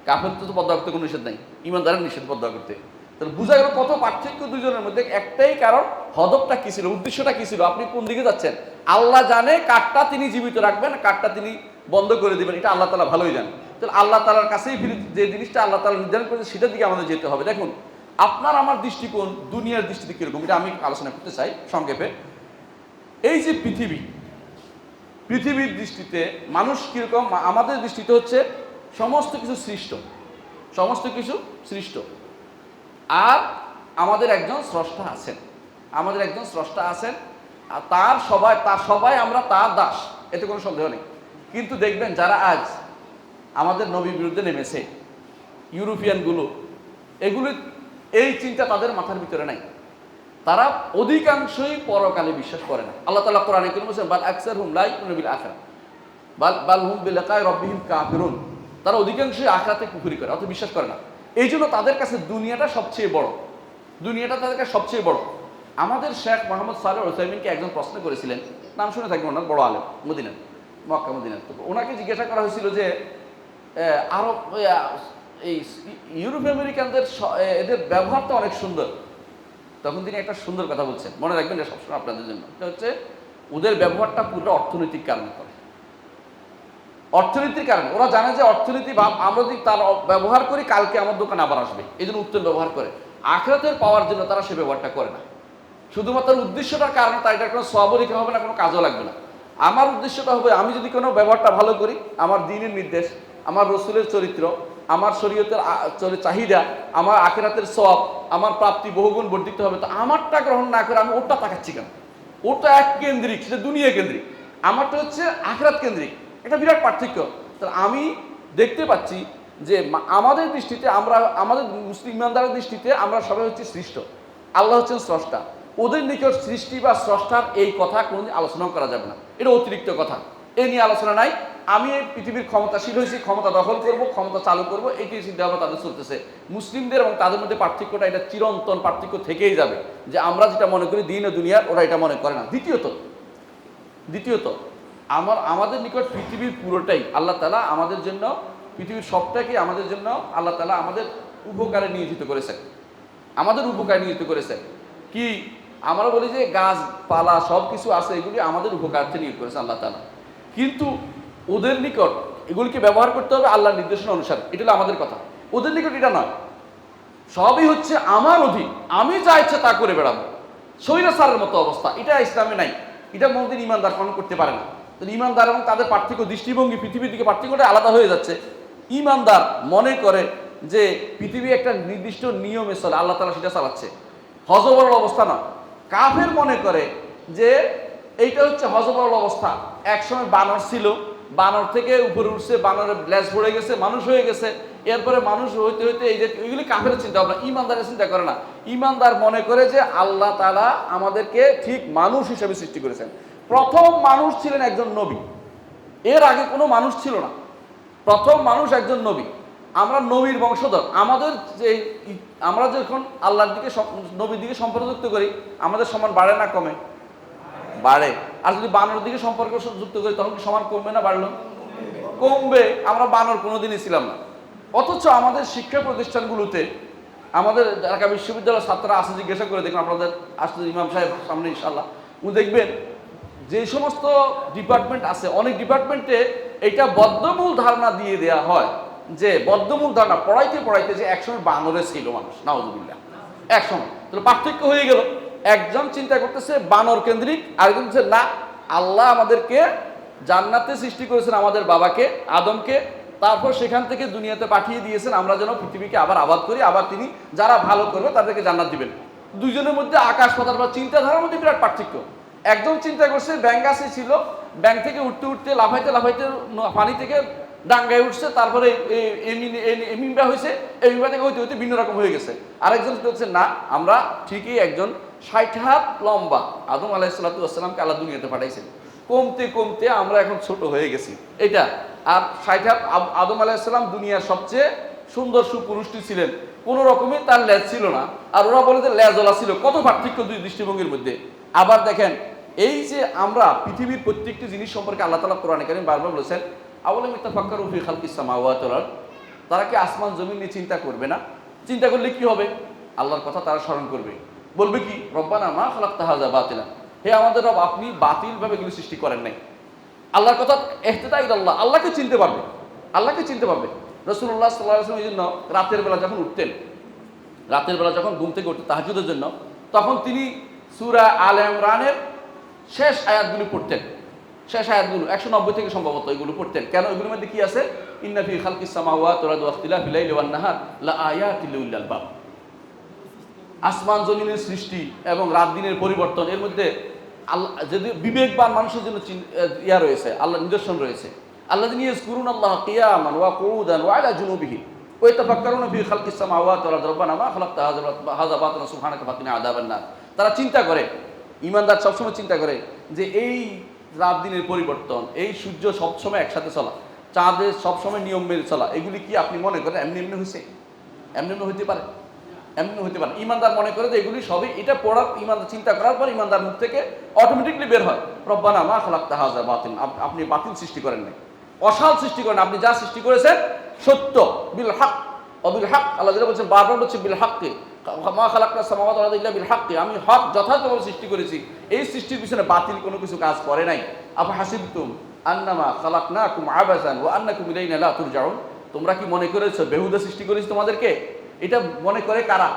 S1: কাফের তো বদদোয়া করতে কোনো নিষেধ নাই, ঈমানদারের নিষেধ বদদোয়া করতে। তাহলে বোঝা গেল কত পার্থক্য দুজনের মধ্যে। একটাই কারণ, হদফটা কি ছিল, উদ্দেশ্যটা কি ছিল, আপনি কোন দিকে যাচ্ছেন। আল্লাহ জানে কারটা তিনি জীবিত রাখবেন, কারটা তিনি বন্ধ করে দিবেন, এটা আল্লাহ তাআলা ভালোই জানেন। তাহলে আল্লাহ তাআলার কাছেই ফিরে, যে জিনিসটা আল্লাহ তাআলা নির্ধারণ করেছে সেটার দিকে আমাদের যেতে হবে। দেখুন আপনার আমার দৃষ্টিকোণ দুনিয়ার দৃষ্টিতে কিরকম, এটা আমি আলোচনা করতে চাই সংক্ষেপে। এই যে পৃথিবীর দৃষ্টিতে মানুষ কিরকম, আমাদের দৃষ্টিতে হচ্ছে সমস্ত কিছু সৃষ্ট, আর আমাদের একজন স্রষ্টা আছেন, আর তার সবাই আমরা তার দাস, এতে কোনো সন্দেহ নেই। কিন্তু দেখবেন যারা আজ আমাদের নবীর বিরুদ্ধে নেমেছে, ইউরোপিয়ানগুলো, এগুলো এই চিন্তা তাদের মাথার ভিতরে নাই। তারা অধিকাংশই পরকালে বিশ্বাস করে না। আল্লাহ তাআলা কোরআনে কারীমে বলেছেন বাল আকসারহুম লা ইউমিনুনা বিল আখিরাহ বাল হুম বিলিকাই রাব্বিহিম কাফিরুন। তারা অধিকাংশই আখিরাতে কুফরি করে, অর্থাৎ বিশ্বাস করে না। এই জন্য তাদের কাছে দুনিয়াটা তাদের কাছে সবচেয়ে বড়। আমাদের শেখ মোহাম্মদ সালেহ আল উসাইমিনকে একজন প্রশ্ন করেছিলেন, নাম শুনে থাকবেন, ওনার বড় আলেম, মক্কা মদিনার। তো ওনাকে জিজ্ঞাসা করা হয়েছিল যে আরব এই ইউরোপ আমেরিকানদের এদের ব্যবহারটা অনেক সুন্দর। তখন তিনি একটা সুন্দর কথা বলছেন, মনে রাখবেন এটা সবসময় আপনাদের জন্য। এটা হচ্ছে ওদের ব্যবহারটা পুরো অর্থনৈতিক কারণে করে, অর্থনীতির কারণে। ওরা জানে যে অর্থনীতি আমরা যদি তার ব্যবহার করি কালকে আমার দোকানে আবার আসবে, এই জন্য উত্তম ব্যবহার করে। আখিরাতের পাওয়ার জন্য তারা সে ব্যবহারটা করে না। শুধুমাত্র উদ্দেশ্যটার কারণে তার এটা কোনো সওয়াবও লিখা হবে না, কোনো কাজও লাগবে না। আমার উদ্দেশ্যটা হবে আমি যদি কোনো ব্যবহারটা ভালো করি, আমার দ্বীনের নির্দেশ, আমার রসুলের চরিত্র, আমার শরীয়তের চাহিদা, আমার আখিরাতের সওয়াব, আমার প্রাপ্তি বহুগুণ বর্ধিত হবে। তো আমারটা গ্রহণ না করে আমি ওরটা তাকাচ্ছি কেন? ওরটা এক কেন্দ্রিক, সেটা দুনিয়া কেন্দ্রিক, আমারটা হচ্ছে আখিরাত কেন্দ্রিক। এটা বিরাট পার্থক্য। তাহলে আমি দেখতে পাচ্ছি যে আমাদের দৃষ্টিতে, আমাদের মুসলিম ইমানদারের দৃষ্টিতে আমরা সবাই হচ্ছে সৃষ্ট, আল্লাহ হচ্ছেন স্রষ্টা। ওদের নিকট সৃষ্টি বা স্রষ্টার এই কথা কোনোদিন আলোচনাও করা যাবে না, এটা অতিরিক্ত কথা, এ নিয়ে আলোচনা নাই। আমি এই পৃথিবীর ক্ষমতাশীল হয়েছি, ক্ষমতা দখল করব, ক্ষমতা চালু করব, এটি চিন্তাভাবনা তাদের চলতেছে। মুসলিমদের এবং তাদের মধ্যে পার্থক্যটা, এটা চিরন্তন পার্থক্য থেকেই যাবে, যে আমরা যেটা মনে করি দিন ও দুনিয়ার, ওরা এটা মনে করে না। দ্বিতীয়ত আমাদের নিকট পৃথিবীর পুরোটাই আল্লাহ তাআলা আমাদের জন্য, পৃথিবীর সবটাকে আমাদের জন্য আল্লাহ তাআলা আমাদের উপকারে নিয়োজিত করেছেন, কি আমরা বলি যে গাছপালা সব কিছু আছে, এগুলি আমাদের উপকারার্থে নিয়োগ করেছে আল্লাহ তাআলা, কিন্তু ওদের নিকট এগুলিকে ব্যবহার করতে হবে আল্লাহর নির্দেশনা অনুসারে। এটা হলো আমাদের কথা। ওদের নিকট এটা নয়, সবই হচ্ছে আমার অধীন, আমি যা ইচ্ছা তা করে বেড়াবো, স্বৈরাচারের মতো অবস্থা। এটা ইসলামে নাই, এটা মন্দির ইমানদার পালন করতে পারে না। ইমানদার এবং তাদের পার্থক্য দৃষ্টিভঙ্গি পৃথিবীর দিকে পার্থক্যটা আলাদা হয়ে যাচ্ছে। ইমানদার মনে করে যে পৃথিবী একটা নির্দিষ্ট নিয়মে চলে, আল্লাহ তাআলা সেটা চালাচ্ছে, হযবরল অবস্থা না। কাফের মনে করে যে এইটা হচ্ছে হযবরল অবস্থা, একসময় বানর ছিল, বানর থেকে উপরে উঠছে, বানরের লেজ পড়ে গেছে, মানুষ হয়ে গেছে, এরপরে মানুষ হইতে হইতে এই যে এগুলি কাফের চিন্তা ভাবনা, ইমানদারের চিন্তা করে না। ইমানদার মনে করে যে আল্লাহ তাআলা আমাদেরকে ঠিক মানুষ হিসেবে সৃষ্টি করেছেন। প্রথম মানুষ ছিলেন একজন নবী, এর আগে কোনো মানুষ ছিল না। প্রথম মানুষ একজন নবী, আমরা নবীর বংশধর। আমাদের যে আমরা যখন আল্লাহর দিকে নবীর দিকে সম্পর্কযুক্ত করি, আমাদের সমান বাড়ে না কমে? বাড়ে। আর যদি বানর দিকে সম্পর্ক যুক্ত করি তখন কি সমান কমবে না বাড়লো? কমবে। আমরা বানর কোনোদিনই ছিলাম না। অথচ আমাদের শিক্ষা প্রতিষ্ঠানগুলোতে, আমাদের ঢাকা বিশ্ববিদ্যালয়ের ছাত্ররা আছে, জিজ্ঞাসা করে দেখুন, আপনাদের আসলে ইমাম সাহেব সামনে ইনশাআল্লাহ, উনি দেখবেন যে সমস্ত ডিপার্টমেন্ট আছে, অনেক ডিপার্টমেন্টে এটা বদ্ধমূল ধারণা দিয়ে দেওয়া হয়, যে বদ্ধমূল ধারণা পড়াইতে পড়াইতে যে একসময় বানরে ছিল মানুষ, নাউযুবিল্লাহ, একসময়। তাহলে পার্থক্য হয়ে গেল, একজন চিন্তা করতেছে বানর কেন্দ্রিক, আরেকজন হচ্ছে না, আল্লাহ আমাদেরকে জান্নাতে সৃষ্টি করেছেন, আমাদের বাবাকে আদমকে, তারপর সেখান থেকে দুনিয়াতে পাঠিয়ে দিয়েছেন আমরা যেন পৃথিবীকে আবার আবাদ করি, আবার তিনি যারা ভালো করবে তাদেরকে জান্নাত দিবেন। দুইজনের মধ্যে আকাশ পাতাল বা চিন্তাধারার মধ্যে বিরাট পার্থক্য। একজন চিন্তা করছে ব্যাঙ গাছে ছিল, ব্যাঙ থেকে উঠতে উঠতে লাফাইতে লাফাইতে পানি থেকে ডাঙ্গায় উঠছে, তারপরে এমিম্বা হয়েছে, এমিম্বা থেকে হইতে হইতে ভিন্ন রকম হয়ে গেছে। আরেকজন বলছে না, আমরা ঠিকই একজন 60 হাত লম্বা আদম আলাইহিস সালাতু আল্লাহ দুনিয়াতে পাঠাইছেন, কমতে কমতে আমরা এখন ছোট হয়ে গেছি, এটা। আর 60 হাত আদম আলাইহিস সালাম দুনিয়ার সবচেয়ে সুন্দর সুপুরুষটি ছিলেন, কোনো রকমই তার লেজ ছিল না, আর ওরা বলে যে লেজওয়ালা ছিল। কত পার্থক্য দুই দৃষ্টিভঙ্গির মধ্যে। আবার দেখেন, এই যে আমরা পৃথিবীর প্রত্যেকটি জিনিস সম্পর্কে আল্লাহ তাআলা কোরআনে কারীম বারবার বলেছেন, আওয়ালাম ইয়াতাফাক্কারু ফি খালকিস সামাওয়াতি ওয়াল আরদ, তারা কি আসমান জমিন নিয়ে চিন্তা করবে না? চিন্তা করলে কি হবে? আল্লাহর কথা তারা স্মরণ করবে, বলবে কি, রব্বানা মা খালাকতা হাযা বাতিলা, হে আমাদের রব, আপনি বাতিলভাবে এগুলো সৃষ্টি করেন নাই। আল্লাহর কথা ইহতিদা ইলাল্লাহ, আল্লাহকে চিনতে পারবে, আল্লাহকে চিনতে পারবে। রাসূলুল্লাহ সাল্লাল্লাহু আলাইহি ওয়াসাল্লাম এই জন্য রাতের বেলা যখন উঠতেন, রাতের বেলা যখন ঘুম থেকে উঠতেন তাহাজ্জুদের জন্য, তখন তিনি সূরা আলে ইমরানের শেষ আয়াতগুলো পড়তেন। শেষ আয়াতগুলো 190 থেকে সম্ভবত এগুলো পড়তেন। কেন? এগুলোর মধ্যে কি আছে? ইন্না ফি খালকিস সামাওয়াতি ওয়াল আরদি ওয়া ইখতিলাফিল লাইলি ওয়ান নাহার লা আয়াতিল লিউলিল আলবাব। আসমান জমিনের সৃষ্টি এবং রাত দিনের পরিবর্তন, এর মধ্যে আল্লাহ যদি বিবেকবান মানুষের জন্য ইয়া রয়েছে, আল্লাহ নিদর্শন রয়েছে। আল্লাযিনা ইয়াযকুরুনাল্লাহা কিয়ামান ওয়া কুউদান ওয়া আলা জুনুবিহিম ওয়া ইয়াতাফাক্কারুনা ফি খালকিস সামাওয়াতি ওয়াল আরদি রব্বানা মা খালাকতা হাযা বাতিলা সুবহানাকা ফাকিনা আযাবান নার। তারা চিন্তা করে, ইমানদার সবসময় চিন্তা করে যে এই রাত দিনের পরিবর্তন, এই সূর্য সবসময় একসাথে চলা, চাঁদের সবসময় নিয়ম মেনে চলা, এগুলি কি আপনি মনে করেন এমনি এমনি হয়েছে? এমনি এমনি হইতে পারে? এমনি হইতে পারে। ইমানদার মনে করে যে এগুলি সবই, এটা পড়ার, ইমানদার চিন্তা করার পর ইমানদার মুখ থেকে অটোমেটিকলি বের হয়, রব্বানা মা খালাকতা হাযা বাতিল, আপনি বাতিল সৃষ্টি করেন নাই, অসাল সৃষ্টি করেন, আপনি যা সৃষ্টি করেছেন সত্য, বিল হক অবিল হক। আল্লাহ যেটা বলছেন বারবার বলছে বিল হককে, মা খালাকনাস সামাওয়াতি ওয়াল আরদা ইল্লা বিল হককে, আমি হক যথার্থভাবে সৃষ্টি করেছি, এই সৃষ্টির পিছনে বাতিল কোনো কিছু কাজ করে নাই। আফা হাসিবতুম আন্নামা খালাকনাকুম আবাসান ওয়া আন্নাকুম ইলাইনা লা তুরজাউন, তোমরা কি মনে করেছো বেহুদা সৃষ্টি করেছি তোমাদেরকে? এটা মনে করে কারা?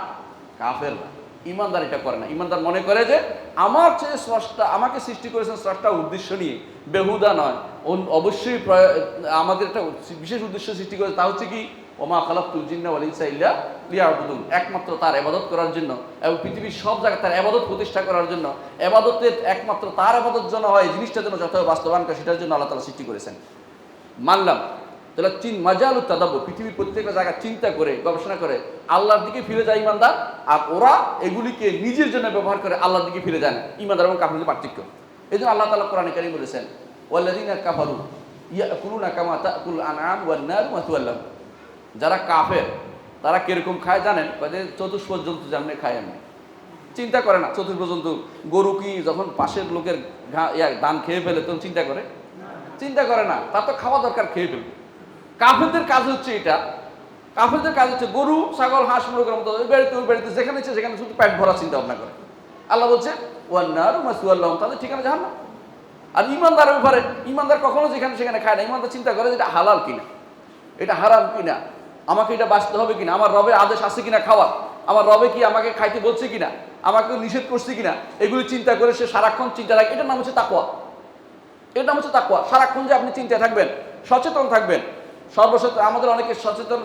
S1: কাফেররা। ইমানদার এটা করে না। ইমানদার মনে করে যে আমার চেয়ে স্রষ্টা, আমাকে সৃষ্টি করেছেন স্রষ্টা উদ্দেশ্য নিয়ে, বেহুদা নয়। অবশ্যই আমাদের একটা বিশেষ উদ্দেশ্য সৃষ্টি করেছে, তা হচ্ছে কি, ওমা খালাকতুল জিন্না ওয়াল ইনসা ইল্লা লিয়াবুদুন, একমাত্র তার ইবাদত করার জন্য, এবং পৃথিবীর সব জায়গায় তার ইবাদত প্রতিষ্ঠা করার জন্য। ইবাদতের একমাত্র তার ইবাদত যেন হয়, জিনিসটা যেন যথাযথ বাস্তবায়ন করে, সেটার জন্য আল্লাহ তাআলা সৃষ্টি করেছেন। মানলাম। তাহলে মাজালুত তাদাব্বুর, পৃথিবীর প্রত্যেকটা জায়গায় চিন্তা করে গবেষণা করে আল্লাহর দিকে ফিরে যায় ইমানদার, আর ওরা এগুলিকে নিজের জন্য ব্যবহার করে আল্লাহর দিকে ফিরে যায় না। ইমানদার এবং কাফিরদের পার্থক্য এই জন্য আল্লাহ তাআলা কোরআনে কারীম বলেছেন, ওয়াল্লাযীনা কাফারু ইয়াকুলুনা কামা তাকুল আনআম ওয়ান নারু মাসওয়াল লাহুম, যারা কাফের তারা কিরকম খায় জানেন? চতুষ্পদ জন্তু যেমনি খায় এমনি। চিন্তা করে না চতুষ্পদ জন্তু, গরু কি যখন পাশের লোকের ধান খেয়ে ফেলে তখন চিন্তা করে? চিন্তা করে না, তার তো খাওয়া দরকার, খেয়ে ফেলবে। কাফেরদের কাজ হচ্ছে এটা, কাফেরদের কাজ হচ্ছে গরু ছাগল হাঁস মুরগির মতো ওই বাড়িতে যেখানে ইচ্ছে সেখানে শুধু পেট ভরা চিন্তা ভাবনা করে। আল্লাহ বলছে ওয়ান্নারু মাসওয়াল্লাহুম, তাদের ঠিকানা জাহান্নাম। আর ইমানদারের ব্যাপারে, ইমানদার কখনো যেখানে সেখানে খায় না। ইমানদার চিন্তা করে যে এটা হালাল কিনা, এটা হারাম কিনা, আমাকে এটা বাঁচতে হবে কিনা, আমার রবের আদেশ আছে কিনা খাওয়ার, আমার রবে কি আমাকে খাইতে বলছে কিনা, আমাকে নিষেধ করছে কিনা, এগুলি চিন্তা করে সে সারাক্ষণ চিন্তা রাখে। এটার নাম হচ্ছে তাকওয়া। এটার নাম হচ্ছে তাকওয়া। সারাক্ষণ যে আপনি চিন্তায় থাকবেন, সচেতন থাকবেন, সর্বসচেতন। আমাদের অনেকে সচেতন,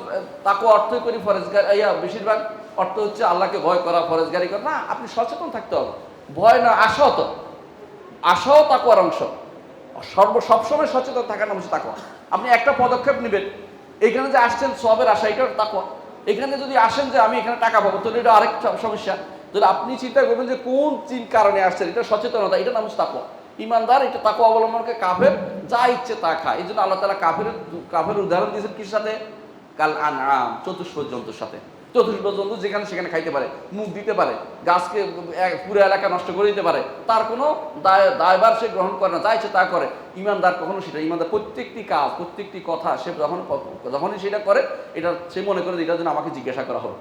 S1: তাকওয়া অর্থই করি ফরেজগার, বেশিরভাগ অর্থ হচ্ছে আল্লাহকে ভয় করা, ফরেজগারি করা। না, আপনি সচেতন থাকতে হবে। ভয় না, আশাও তো, আশাও তাকওয়ার অংশ। সবসময় সচেতন থাকার নাম হচ্ছে তাকওয়া। আপনি একটা পদক্ষেপ নেবেন, এখানে যে আসছেন সবের আশা, এটাও তাকওয়া। এখানে যদি আসেন যে আমি এখানে টাকা পাবো, তাহলে এটা আরেক সমস্যা। তাহলে আপনি চিন্তা করবেন যে কোন কারণে আসছেন, এটা সচেতনতা, এটা নাম হচ্ছে তাকওয়া। ইমানদার এটা তাকওয়া অবলম্বন করে, কাফের যা ইচ্ছে তা খায়। এই জন্য আল্লাহ তাআলা কাফের উদাহরণ দিয়েছেন কিসের সাথে? কাল আনআম, চতুষ্পদ জন্তুর সাথে। চতুষ্পদ জন্তু যেখানে সেখানে খাইতে পারে, মুখ দিতে পারে, গাছকে পুরো এলাকা নষ্ট করে দিতে পারে, তার কোনো দায়ভার সে গ্রহণ করে না, যা ইচ্ছে তা করে। ইমানদার কখনো সেটা, ইমানদার প্রত্যেকটি কাজ, প্রত্যেকটি কথা সে যখনই সেটা করে, এটা সে মনে করে এটার জন্য আমাকে জিজ্ঞাসা করা হবে,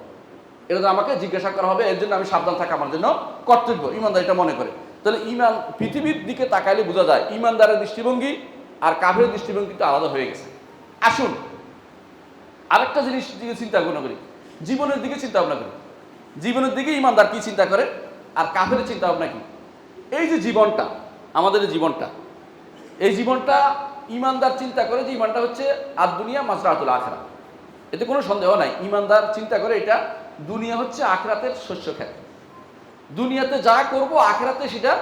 S1: এটা জন্য আমাকে জিজ্ঞাসা করা হবে, এর জন্য আমি সাবধান থাকা আমার জন্য কর্তব্য। ইমানদার এটা মনে করে। তাহলে ইমান, পৃথিবীর দিকে তাকাইলে বোঝা যায় ইমানদারের দৃষ্টিভঙ্গি আর কাফেরের দৃষ্টিভঙ্গি তো আলাদা হয়ে গেছে। আসুন আরেকটা জিনিস দিকে চিন্তা ভাবনা করি, জীবনের দিকে চিন্তা ভাবনা করি। জীবনের দিকে ইমানদার কি চিন্তা করে আর কাফের চিন্তা ভাবনা কি? এই যে জীবনটা, আমাদের এই জীবনটা ইমানদার চিন্তা করে যে ইমানটা হচ্ছে আর দুনিয়া মাজরাতুল আখিরাহ, এতে কোনো সন্দেহ নাই। ইমানদার চিন্তা করে এটা দুনিয়া হচ্ছে আখিরাতের শস্য ক্ষেত। দুনিয়াতে যা করব আখিরাতে সেটা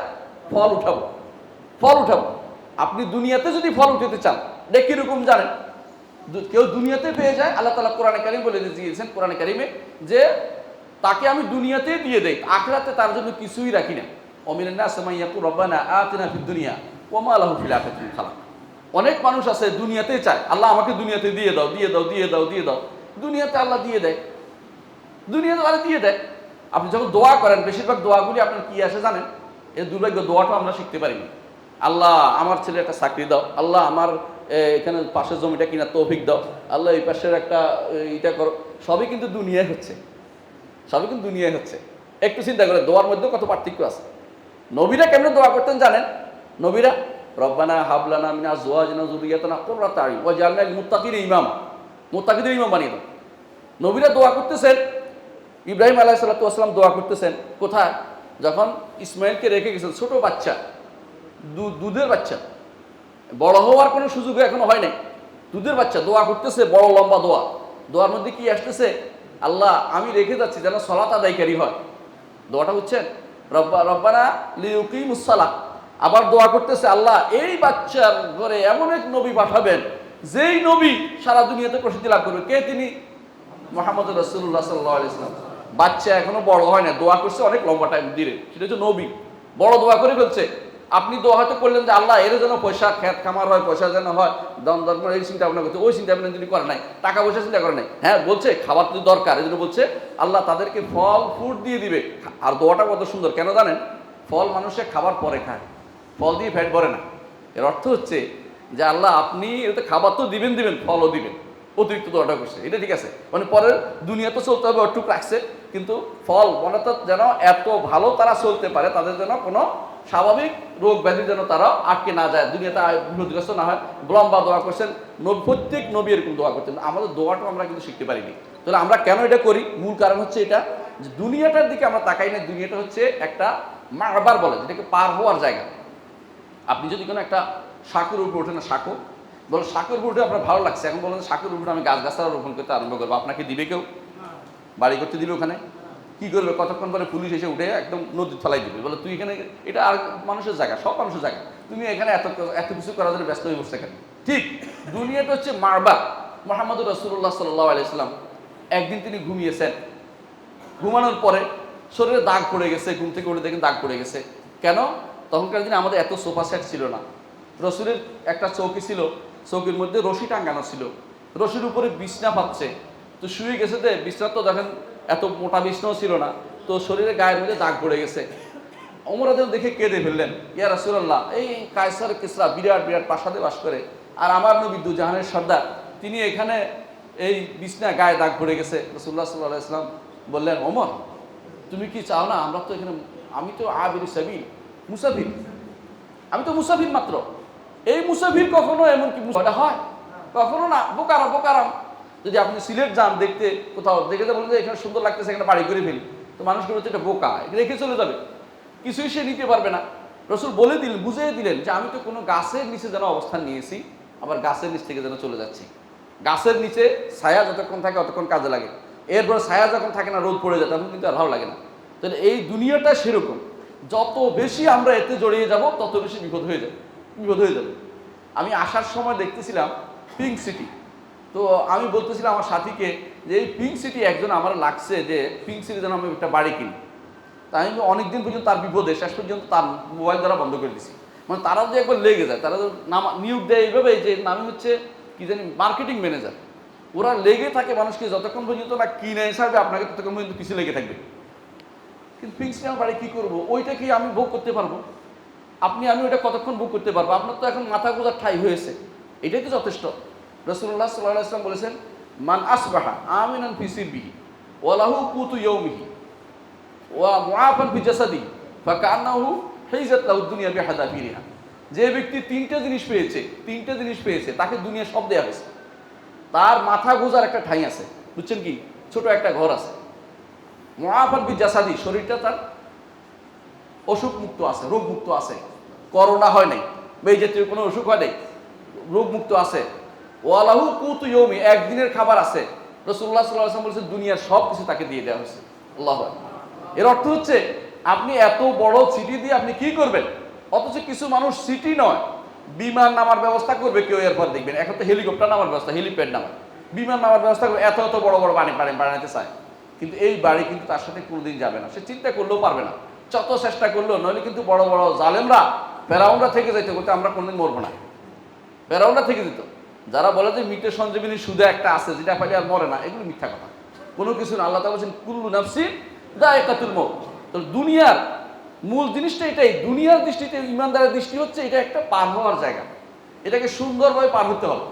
S1: ফল উঠাবো। আপনি দুনিয়াতে যদি ফল উঠাতে চান, এটা কিরকম জানেন? কেউ দুনিয়াতে পেয়ে যায়, আল্লাহ তাআলা কোরআনে কারীম বলে দিয়েছেন, কোরআনে কারীমে, যে তাকে আমি দুনিয়াতেই দিয়ে দেই, আখিরাতে তার জন্য কিছুই রাখি না। ওমিনান নাসি মান ইয়াকুলু রব্বানা আতিনা ফিদ দুনিয়া ওয়া মা লাহু ফিল আখিরাতি মিন খালাক। অনেক মানুষ আছে দুনিয়াতেই চায়, আল্লাহ আমাকে দুনিয়াতে দিয়ে দাও, দিয়ে দাও, দিয়ে দাও, দিয়ে দাও। দুনিয়াতে আল্লাহ দিয়ে দেয়, দুনিয়াতে আল্লাহ দিয়ে দেয়। আপনি যখন দোয়া করেন, বেশিরভাগ দোয়াগুলি আপনার কি আসে জানেন? এই দুর্ভাগ্য দোয়াটা আমরা শিখতে পারিনি। আল্লাহ আমার ছেলে একটা চাকরি দাও, আল্লাহ আমার এখানে পাশের জমিটা কিনা তৌফিক দাও, আল্লাহ এই পাশের একটা এটা করো। সবই কিন্তু দুনিয়ায় হচ্ছে, সবই কিন্তু দুনিয়ায় হচ্ছে। একটু চিন্তা করে দোয়ার মধ্যেও কত পার্থক্য আছে। নবীরা কেমন দোয়া করতেন জানেন? নবীরা রব্বানা হাবলানা মিন আজওয়াজিনা যুররিয়াতানা কুররাতা আইয়ুন ওয়াজআলনা লিল মুত্তাকিনা ইমামা, মুত্তাকিদের ইমাম বানিয়ে দাও। নবীরা দোয়া করতেছেন, ইব্রাহিম আলাইহিস সালাতু ওয়াস সালাম দোয়া করতেছেন কোথায়? যখন ইসমাইলকে রেখে গেছেন, ছোট বাচ্চা, দুধের বাচ্চা, বড় হওয়ার কোনো সুযোগ এখনো হয় নাই, দুধের বাচ্চা দোয়া করতেছে, বড় লম্বা দোয়া। দোয়ার মধ্যে কি আসতেছে? আল্লাহ আমি রেখে যাচ্ছি যেন সালাত আদায়কারী হয়। দোয়াটা হচ্ছেন রব্বানা লিইউকিমুস সালাহ। আবার দোয়া করতেছে, আল্লাহ এই বাচ্চার ঘরে এমন এক নবী পাঠাবেন, যেই নবী সারা দুনিয়াতে প্রসিদ্ধি লাভ করবে। কে তিনি? মুহাম্মদ রাসূলুল্লাহ সাল্লাল্লাহু আলাইহি ওয়াসাল্লাম। বাচ্চা এখনো বড় হয় না, দোয়া করছে অনেক লম্বা টাইম ধরে, সেটা হচ্ছে নবী, বড় দোয়া করে ফেলছে। আপনি দোয়া হয়তো করলেন যে আল্লাহ এর যেন পয়সা খেত খামার হয়, পয়সা যেন হয়, দম দরকার, এই চিন্তা ভাবনা করছে। ওই চিন্তা ভাবনা যদি করে নাই, টাকা পয়সা চিন্তা করে নাই, হ্যাঁ বলছে খাবার তো দরকার, এই জন্য বলছে আল্লাহ তাদেরকে ফল ফ্রুট দিয়ে দিবে। আর দোয়াটা কত সুন্দর, কেন জানেন? ফল মানুষে খাবার পরে খায়, ফল দিয়ে পেট ভরে না। এর অর্থ হচ্ছে যে আল্লাহ আপনি এতে খাবার তো দিবেন, ফলও দিবেন। অতিরিক্ত দোয়াটা করছে, এটা ঠিক আছে, মানে পরের দুনিয়া তো চলতে হবে, অটুক রাখছে, কিন্তু ফল মনে তো যেন এত ভালো তারা চলতে পারে, তাদের যেন কোনো স্বাভাবিক রোগ ব্যাধি যেন তারা আটকে না যায়, দুনিয়াতে বিপদগ্রস্ত না হয়। লম্বা দোয়া করছেন, প্রত্যেক নবী এরকম দোয়া করতেন। আমাদের দোয়াটাও আমরা কিন্তু শিখতে পারিনি। তাহলে আমরা কেন এটা করি? মূল কারণ হচ্ছে এটা, যে দুনিয়াটার দিকে আমরা তাকাই না। দুনিয়াটা হচ্ছে একটা মারবার বলে, যেটাকে পার হওয়ার জায়গা। আপনি যদি কোনো একটা সাঁকুর উপরে ওঠেন, সাঁকো বলো, সাঁকুর উপরে উঠে আপনার ভালো লাগছে, এখন বলেন সাঁকুর উপরে আমি গাছগাছালা রোপণ করতে আরম্ভ করবো, আপনাকে দিবে কেউ? বাড়ি করতে দিবে? ওখানে কি করবে? কতক্ষণ পরে পুলিশ এসে উঠে একদম নদীর ফেলাই দিবে, বলে তুই এখানে, এটা আর মানুষের জায়গা, সব মানুষের জায়গা, তুমি এখানে এত কিছু করার জন্য ব্যস্ত হয়ে বসছে কেন? ঠিক দুনিয়াটা হচ্ছে মারবা। মুহাম্মদ রাসূলুল্লাহ সাল্লাল্লাহু আলাইহি ওয়াসাল্লাম একদিন তিনি ঘুমিয়েছেন, ঘুমানোর পরে শরীরে দাগ পড়ে গেছে, ঘুম থেকে উঠে দেখেন দাগ পড়ে গেছে। কেন? তখনকার দিনে আমাদের এত সোফা সেট ছিল না। রসুলের একটা চৌকি ছিল, চৌকির মধ্যে রশি টাঙ্গানো ছিল, রশির উপরে বিছনা পাচ্ছে, তো শুয়ে গেছে। যে বিছনা তো দেখেন এত মোটা বিছনাও ছিল না, তো শরীরে গায়ের মধ্যে দাগ পড়ে গেছে। ওমর রাদিয়াল্লাহু দেখে কেঁদে ফেললেন, ইয়া রাসূলুল্লাহ, এই কায়সার কিসরা বিরাট বিরাট প্রাসাদে বাস করে, আর আমার নবী দুজাহানের সর্দার, তিনি এখানে এই বিছনা গায়ে দাগ পড়ে গেছে। রাসূলুল্লাহ সাল্লাল্লাহু আলাইহি ওয়াসাল্লাম বললেন, ওমর তুমি কি চাও না আমরা তো এখানে আমি তো আবির সাবিল, মুসাফির, আমি তো মুসাফির মাত্র। এই মুসাফির কখনো এমন কি হয়? কখনো না। বোকারাম বোকারাম। যদি আপনি সিলেট যান দেখতে, কোথাও দেখে বলেন যে এখানে সুন্দর লাগতেছে, এখানে বাড়ি করে ফেলি, তো মানুষগুলো হচ্ছে এটা বোকা, রেখে চলে যাবে, কিছুই সে নিতে পারবে না। রসুল বলে দিলেন, বুঝিয়ে দিলেন যে আমি তো কোনো গাছের নিচে যেন অবস্থান নিয়েছি, আবার গাছের নিচ থেকে যেন চলে যাচ্ছি। গাছের নিচে ছায়া যতক্ষণ থাকে অতক্ষণ কাজে লাগে, এরপর ছায়া যখন থাকে না, রোদ পড়ে যায়, তখন কিন্তু আর ভালো লাগে না। তাহলে এই দুনিয়াটা সেরকম, যত বেশি আমরা এতে জড়িয়ে যাব তত বেশি বিপদ হয়ে যাবে। আমি আসার সময় দেখতেছিলাম পিঙ্ক সিটি, তো আমি বলতেছিলাম আমার সাথীকে যে এই পিঙ্ক সিটি একজন আমার লাগছে যে পিঙ্ক সিটি যেন আমি একটা বাড়ি কিনি। তাই আমি অনেকদিন পর্যন্ত তার বিপদে শেষ পর্যন্ত তার মোবাইল দ্বারা বন্ধ করে দিছি। মানে তারা যে একবার লেগে যায়, তারা নিয়োগ দেয় এইভাবে যে নামে হচ্ছে কি জানি মার্কেটিং ম্যানেজার, ওরা লেগে থাকে মানুষকে যতক্ষণ পর্যন্ত না কিনে হিসাবে আপনাকে ততক্ষণ পর্যন্ত পিছিয়ে লেগে থাকবে। কিন্তু পিঙ্ক সিটি আমার বাড়ি কী করবো, ওইটা কি আমি ভোগ করতে পারবো? আমি ওইটা কতক্ষণ ভোগ করতে পারবো? আপনার তো এখন মাথা গোজার ঠাই হয়েছে, এটাই তো যথেষ্ট। রাসূলুল্লাহ সাল্লাল্লাহু আলাইহি ওয়াসাল্লাম বলেছেন, মান আসবাহা আমিনান ফি সিরবিহি ওয়া লাহু কুতু ইয়াউমিহি ওয়া মুআফান ফি জাসাদিহি ফাকান্নাহু হিজাত লাহু দুনিয়া বিহাদাফিরিহা। যে ব্যক্তি তিনটা জিনিস পেয়েছে তাকে দুনিয়া সব দেয়া হয়েছে। তার মাথা গোজার একটা ঠাই আছে, বুঝছেন কি, ছোট একটা ঘর আছে। মুআফান ফি জাসাদি, শরীরটা তার অসুখ মুক্ত আছে, রোগ মুক্ত আছে, করোনা হয় নাই, এই জাতীয় কোনো অসুখ হয় নাই, রোগ মুক্ত আছে। ওয়ালাহু কুতু ইয়াউমি, একদিনের খাবার আছে। রাসূলুল্লাহ সাল্লাল্লাহু আলাইহি ওয়াসাল্লাম বলেছেন দুনিয়ার সব কিছু তাকে দিয়ে দেওয়া হয়েছে। আল্লাহু আকবার। এর অর্থ হচ্ছে আপনি এত বড় সিটি দিয়ে আপনি কি করবেন? অথচ কিছু মানুষ সিটি নয়, বিমান নামার ব্যবস্থা করবে কেউ, এরপর দেখবেন এখন তো হেলিকপ্টার নামার ব্যবস্থা, হেলিপ্যাড নামার, বিমান নামার ব্যবস্থা করবে, এত বড় বড় বানাতে চায়। কিন্তু এই বাড়ি কিন্তু তার সাথে কোনোদিন যাবে না, সে চিন্তা করলেও পারবে না, যত চেষ্টা করলেও। নইলে কিন্তু বড় বড় জালেমরা, ফেরাউনরা থেকে যাইতে করতে আমরা কোনোদিন মরবো না, ফেরাউনরা থেকে যেত। যারা বলে যে মৃতের সঞ্জীবনী সুদে একটা আছে যেটা পাইলে আর মরে না, এগুলো মিথ্যা কথা, কোনো কিছু না। আল্লাহ তাআলা বলেছেন কুল্লু নাফসিন যায়কাতুল মউত। তো দুনিয়ার মূল জিনিসটা এটাই। দুনিয়ার দৃষ্টিতে, ইমানদারের দৃষ্টি হচ্ছে এটা একটা পার হওয়ার জায়গা, এটাকে সুন্দরভাবে পার হতে হবে।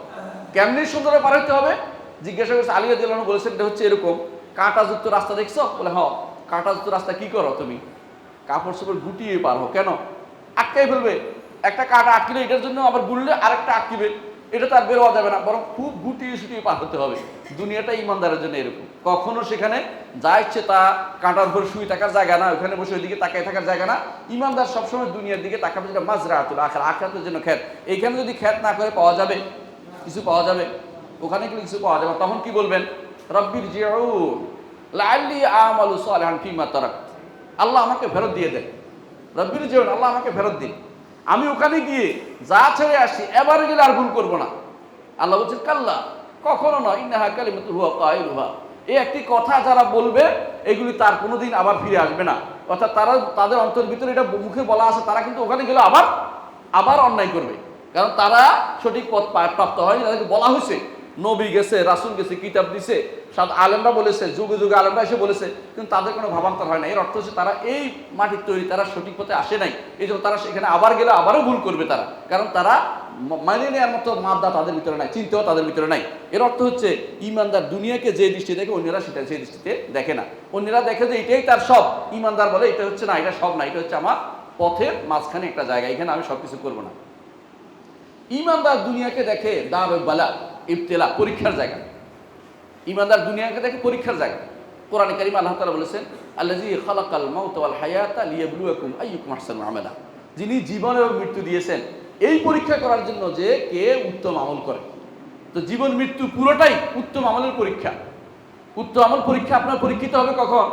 S1: কেমনি সুন্দরভাবে পার হতে হবে? জিজ্ঞাসা করছে, আলী রাদিয়াল্লাহু আনহু বলেছেন এটা হচ্ছে এরকম, কাঁটাযুক্ত রাস্তা দেখছো? বলে হ্যাঁ। কাঁটাযুক্ত রাস্তা কি করো তুমি? কাপড় চোপড় গুটিয়ে পার হো। কেন? আটকাই ফেলবে, একটা কাঁটা আটকিলে এটার জন্য আবার গুললে আরেকটা আটকিবে, এটা তো আর বের হওয়া যাবে না, বরং খুব গুটিয়ে শুটিয়ে পার হতে হবে। দুনিয়াটা ইমানদারের জন্য এরকম, কখনো সেখানে যা ইচ্ছে তা কাঁটার উপর শুয়ে থাকার জায়গা না, ওখানে বসে ওইদিকে তাকায় থাকার জায়গা না। ইমানদার সবসময় দুনিয়ার দিকে তাকাবে, যেটা মাজরাতুল আখিরাহ, আখিরাতের জন্য খেত। এইখানে যদি খেত না করে পাওয়া যাবে কিছু, পাওয়া যাবে ওখানে কিছু পাওয়া যাবে, তখন কি বলবেন? রব্বির জিউন লাআল্লি আমালু সালিহান ফিমা তারাক, আল্লাহ আমাকে ফেরত দিয়ে দেন। রব্বির জিউন, আল্লাহ আমাকে ফেরত দিন, আমি ওখানে গিয়ে যা ছেড়ে আসছি এবারে গেলে আর ভুল করবো না। আল্লাহ বলছেন কাল্লা, কখনো নয়, ইন্নাহা কালিমাতুন হুয়া কাইলুহা, এই একটি কথা যারা বলবে এগুলি তার কোনোদিন আবার ফিরে আসবে না। অর্থাৎ তাদের অন্তর ভিতরে এটা মুখে বলা আছে, তারা কিন্তু ওখানে গেলে আবার অন্যায় করবে, কারণ তারা সঠিক পথ প্রাপ্ত হয়নি। তাদেরকে বলা হয়েছে, নবী গেছে, রাসূল গেছে, কিতাব দিছে, সাত আলেমরা বলেছে, যুগে যুগে আলেমরা এসে বলেছে, কিন্তু তাদের কোনো ভাবান্তর হয় না। এর অর্থ হচ্ছে তারা এই মাটির তৈরি, তারা সঠিক পথে আসে নাই, এই জন্য তারা সেখানে আবার গেলে আবারও ভুল করবে তারা, কারণ তারা মানে নেওয়ার মতো মাদ্দা তাদের ভিতরে নাই, চিন্তাও তাদের ভিতরে নাই। এর অর্থ হচ্ছে ইমানদার দুনিয়াকে যে দৃষ্টি দেখে অন্যরা সেটা সেই দৃষ্টিতে দেখে না। অন্যরা দেখে যে এটাই তার সব, ইমানদার বলে এটা হচ্ছে না, এটা সব না, এটা হচ্ছে আমার পথের মাঝখানে একটা জায়গা, এখানে আমি সব কিছু করবো না। ইমানদার দুনিয়াকে দেখে দারুল বালা, ইবতিলা, পরীক্ষার জায়গা। ইমানদার দুনিয়াকে দেখে পরীক্ষার জায়গা। কোরআনে কারীমে আল্লাহ তাআলা বলেছেন, আল্লাযী খালাকাল মাউতা ওয়াল হায়াতা লিয়াবলুয়াকুম আইয়ুকুম আহসানু আমালা, যিনি জীবন এবং মৃত্যু দিয়েছেন এই পরীক্ষা করার জন্য যে কে উত্তম আমল করে। তো জীবন মৃত্যু পুরোটাই উত্তম আমলের পরীক্ষা। উত্তম আমল পরীক্ষা আপনার পরীক্ষিত হবে কখন?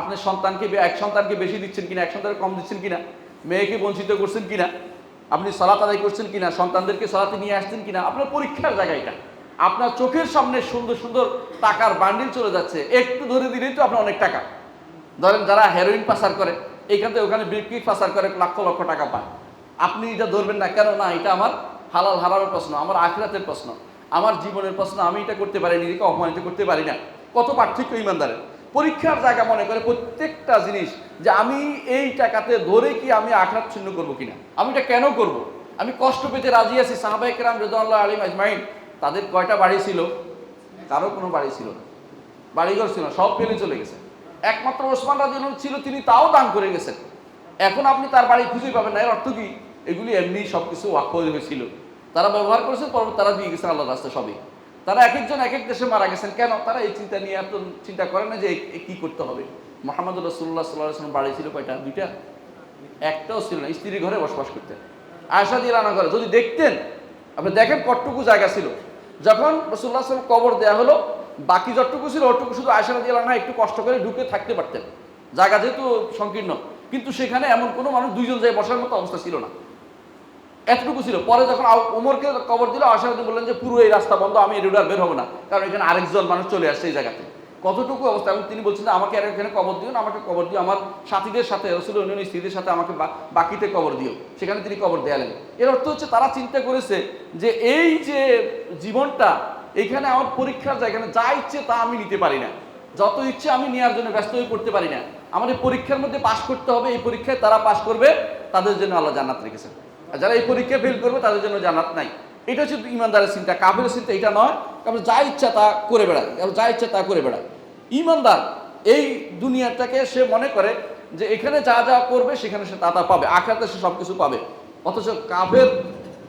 S1: আপনার সন্তানকে, এক সন্তানকে বেশি দিচ্ছেন কিনা, এক সন্তানকে কম দিচ্ছেন কিনা, মেয়েকে বঞ্চিত করছেন কিনা, আপনি সালাত আদায় করছেন কিনা, সন্তানদেরকে সালাতে নিয়ে আসছেন কিনা, আপনার পরীক্ষার জায়গা এটা। আপনার চোখের সামনে সুন্দর সুন্দর টাকার বান্ডিল চলে যাচ্ছে, একটু ধরে দিলেই তো আপনার অনেক টাকা। ধরেন যারা হেরোইন পাচার করে, এইখান থেকে ওখানে বিক্রি পাচার করে লক্ষ লক্ষ টাকা পায়, আপনি এটা ধরবেন না কেন? না, এটা আমার হালাল হারামের প্রশ্ন, আমার আখিরাতের প্রশ্ন, আমার জীবনের প্রশ্ন, আমি এটা করতে পারি, নিজেকে অপমানিত করতে পারি না। কত পার্থক্য ইমানদারের। পরীক্ষার জায়গা মনে করে প্রত্যেকটা জিনিস, যে আমি এই টাকাতে ধরে কি আমি আখিরাত ছিন্ন করবো কিনা, আমি এটা কেন করব, আমি কষ্ট পেতে রাজি আছি। সাহাবায়ে কেরাম রিদওয়ানুল্লাহি আলাইহিম আজমাইন, তাদের কয়টা বাড়ি ছিল? কারো কোনো বাড়ি ছিল না, বাড়িঘর ছিল না, সব ফেলে চলে গেছে। একমাত্র ওসমান রাদিয়াল্লাহু আনহু ছিল, তিনি তাও দান করে গেছেন। এখন আপনি তার বাড়ি খুঁজে পাবেন না। এর অর্থ কি? এগুলি এমনি সব কিছু ওয়াক্ফ হয়েছিল, তারা ব্যবহার করেছে, পরবর্তী তারা দিয়ে গেছেন আল্লাহর রাস্তায় সবই। তারা এক একজন এক এক দেশে মারা গেছেন, কেন? তারা এই চিন্তা নিয়ে এত চিন্তা করেন না যে কি করতে হবে। মুহাম্মদ রাসূলুল্লাহ সাল্লাল্লাহু আলাইহি ওয়াসাল্লাম বাড়ি ছিল কয়টা? দুইটা? একটাও ছিল না। স্ত্রীর ঘরে বসবাস করতেন, আয়েশা রাদিয়াল্লাহু আনহা ঘরে। যদি দেখতেন, আপনি দেখেন কতটুকু জায়গা ছিল। যখন রাসূলুল্লাহ সাল্লাল্লাহু আলাইহি ওয়াসাল্লাম কবর দেওয়া হলো, বাকি যতটুকু ছিল ওটুকু শুধু আয়েশা রাদিয়াল্লাহু আনহা একটু কষ্ট করে ঢুকে থাকতে পারতেন, জায়গা যেহেতু সংকীর্ণ। কিন্তু সেখানে এমন কোনো মানুষ দুইজন যায় বসার মতো অবস্থা ছিল না, এতটুকু ছিল। পরে যখন ওমরকে কবর দিল, আয়েশা রাদিয়াল্লাহু বললেন যে পুরো এই রাস্তা বন্ধ, আমি এর আর বের হবো না, কারণ এখানে আরেকজন মানুষ চলে আসছে এই জায়গাতে। কতটুকু অবস্থা! এবং তিনি বলছেন যে আমাকে আর এখানে কবর দিও না, আমাকে কবর দিও আমার সাথীদের সাথে, রাসূলের অন্যান্য স্ত্রীদের সাথে আমাকে বাকিতে কবর দিও। সেখানে তিনি কবর দেয়ালেন। এর অর্থ হচ্ছে তারা চিন্তা করেছে যে এই যে জীবনটা, এখানে আমার পরীক্ষার জায়গা, যা ইচ্ছে তা আমি নিতে পারি না, যত ইচ্ছে আমি নেওয়ার জন্য ব্যস্ত হয়ে পড়তে পারি না। আমার এই পরীক্ষার মধ্যে পাশ করতে হবে, এই পরীক্ষায় তারা পাশ করবে, তাদের জন্য আল্লাহ জান্নাত রেখেছেন। আর যারা এই পরীক্ষায় ফেল করবে তাদের জন্য জান্নাত নাই। এটা হচ্ছে ইমানদারের চিন্তা। কাফেরের চিন্তা এটা নয়, কারণ যা ইচ্ছা তা করে বেড়ায়, যা ইচ্ছা তা করে বেড়ায়। ইমানদার এই দুনিয়াটাকে সে মনে করে যে এখানে যা যা করবে সেখানে সে তা তা পাবে, আখিরাতে সে সব কিছু পাবে। অথচ কাফের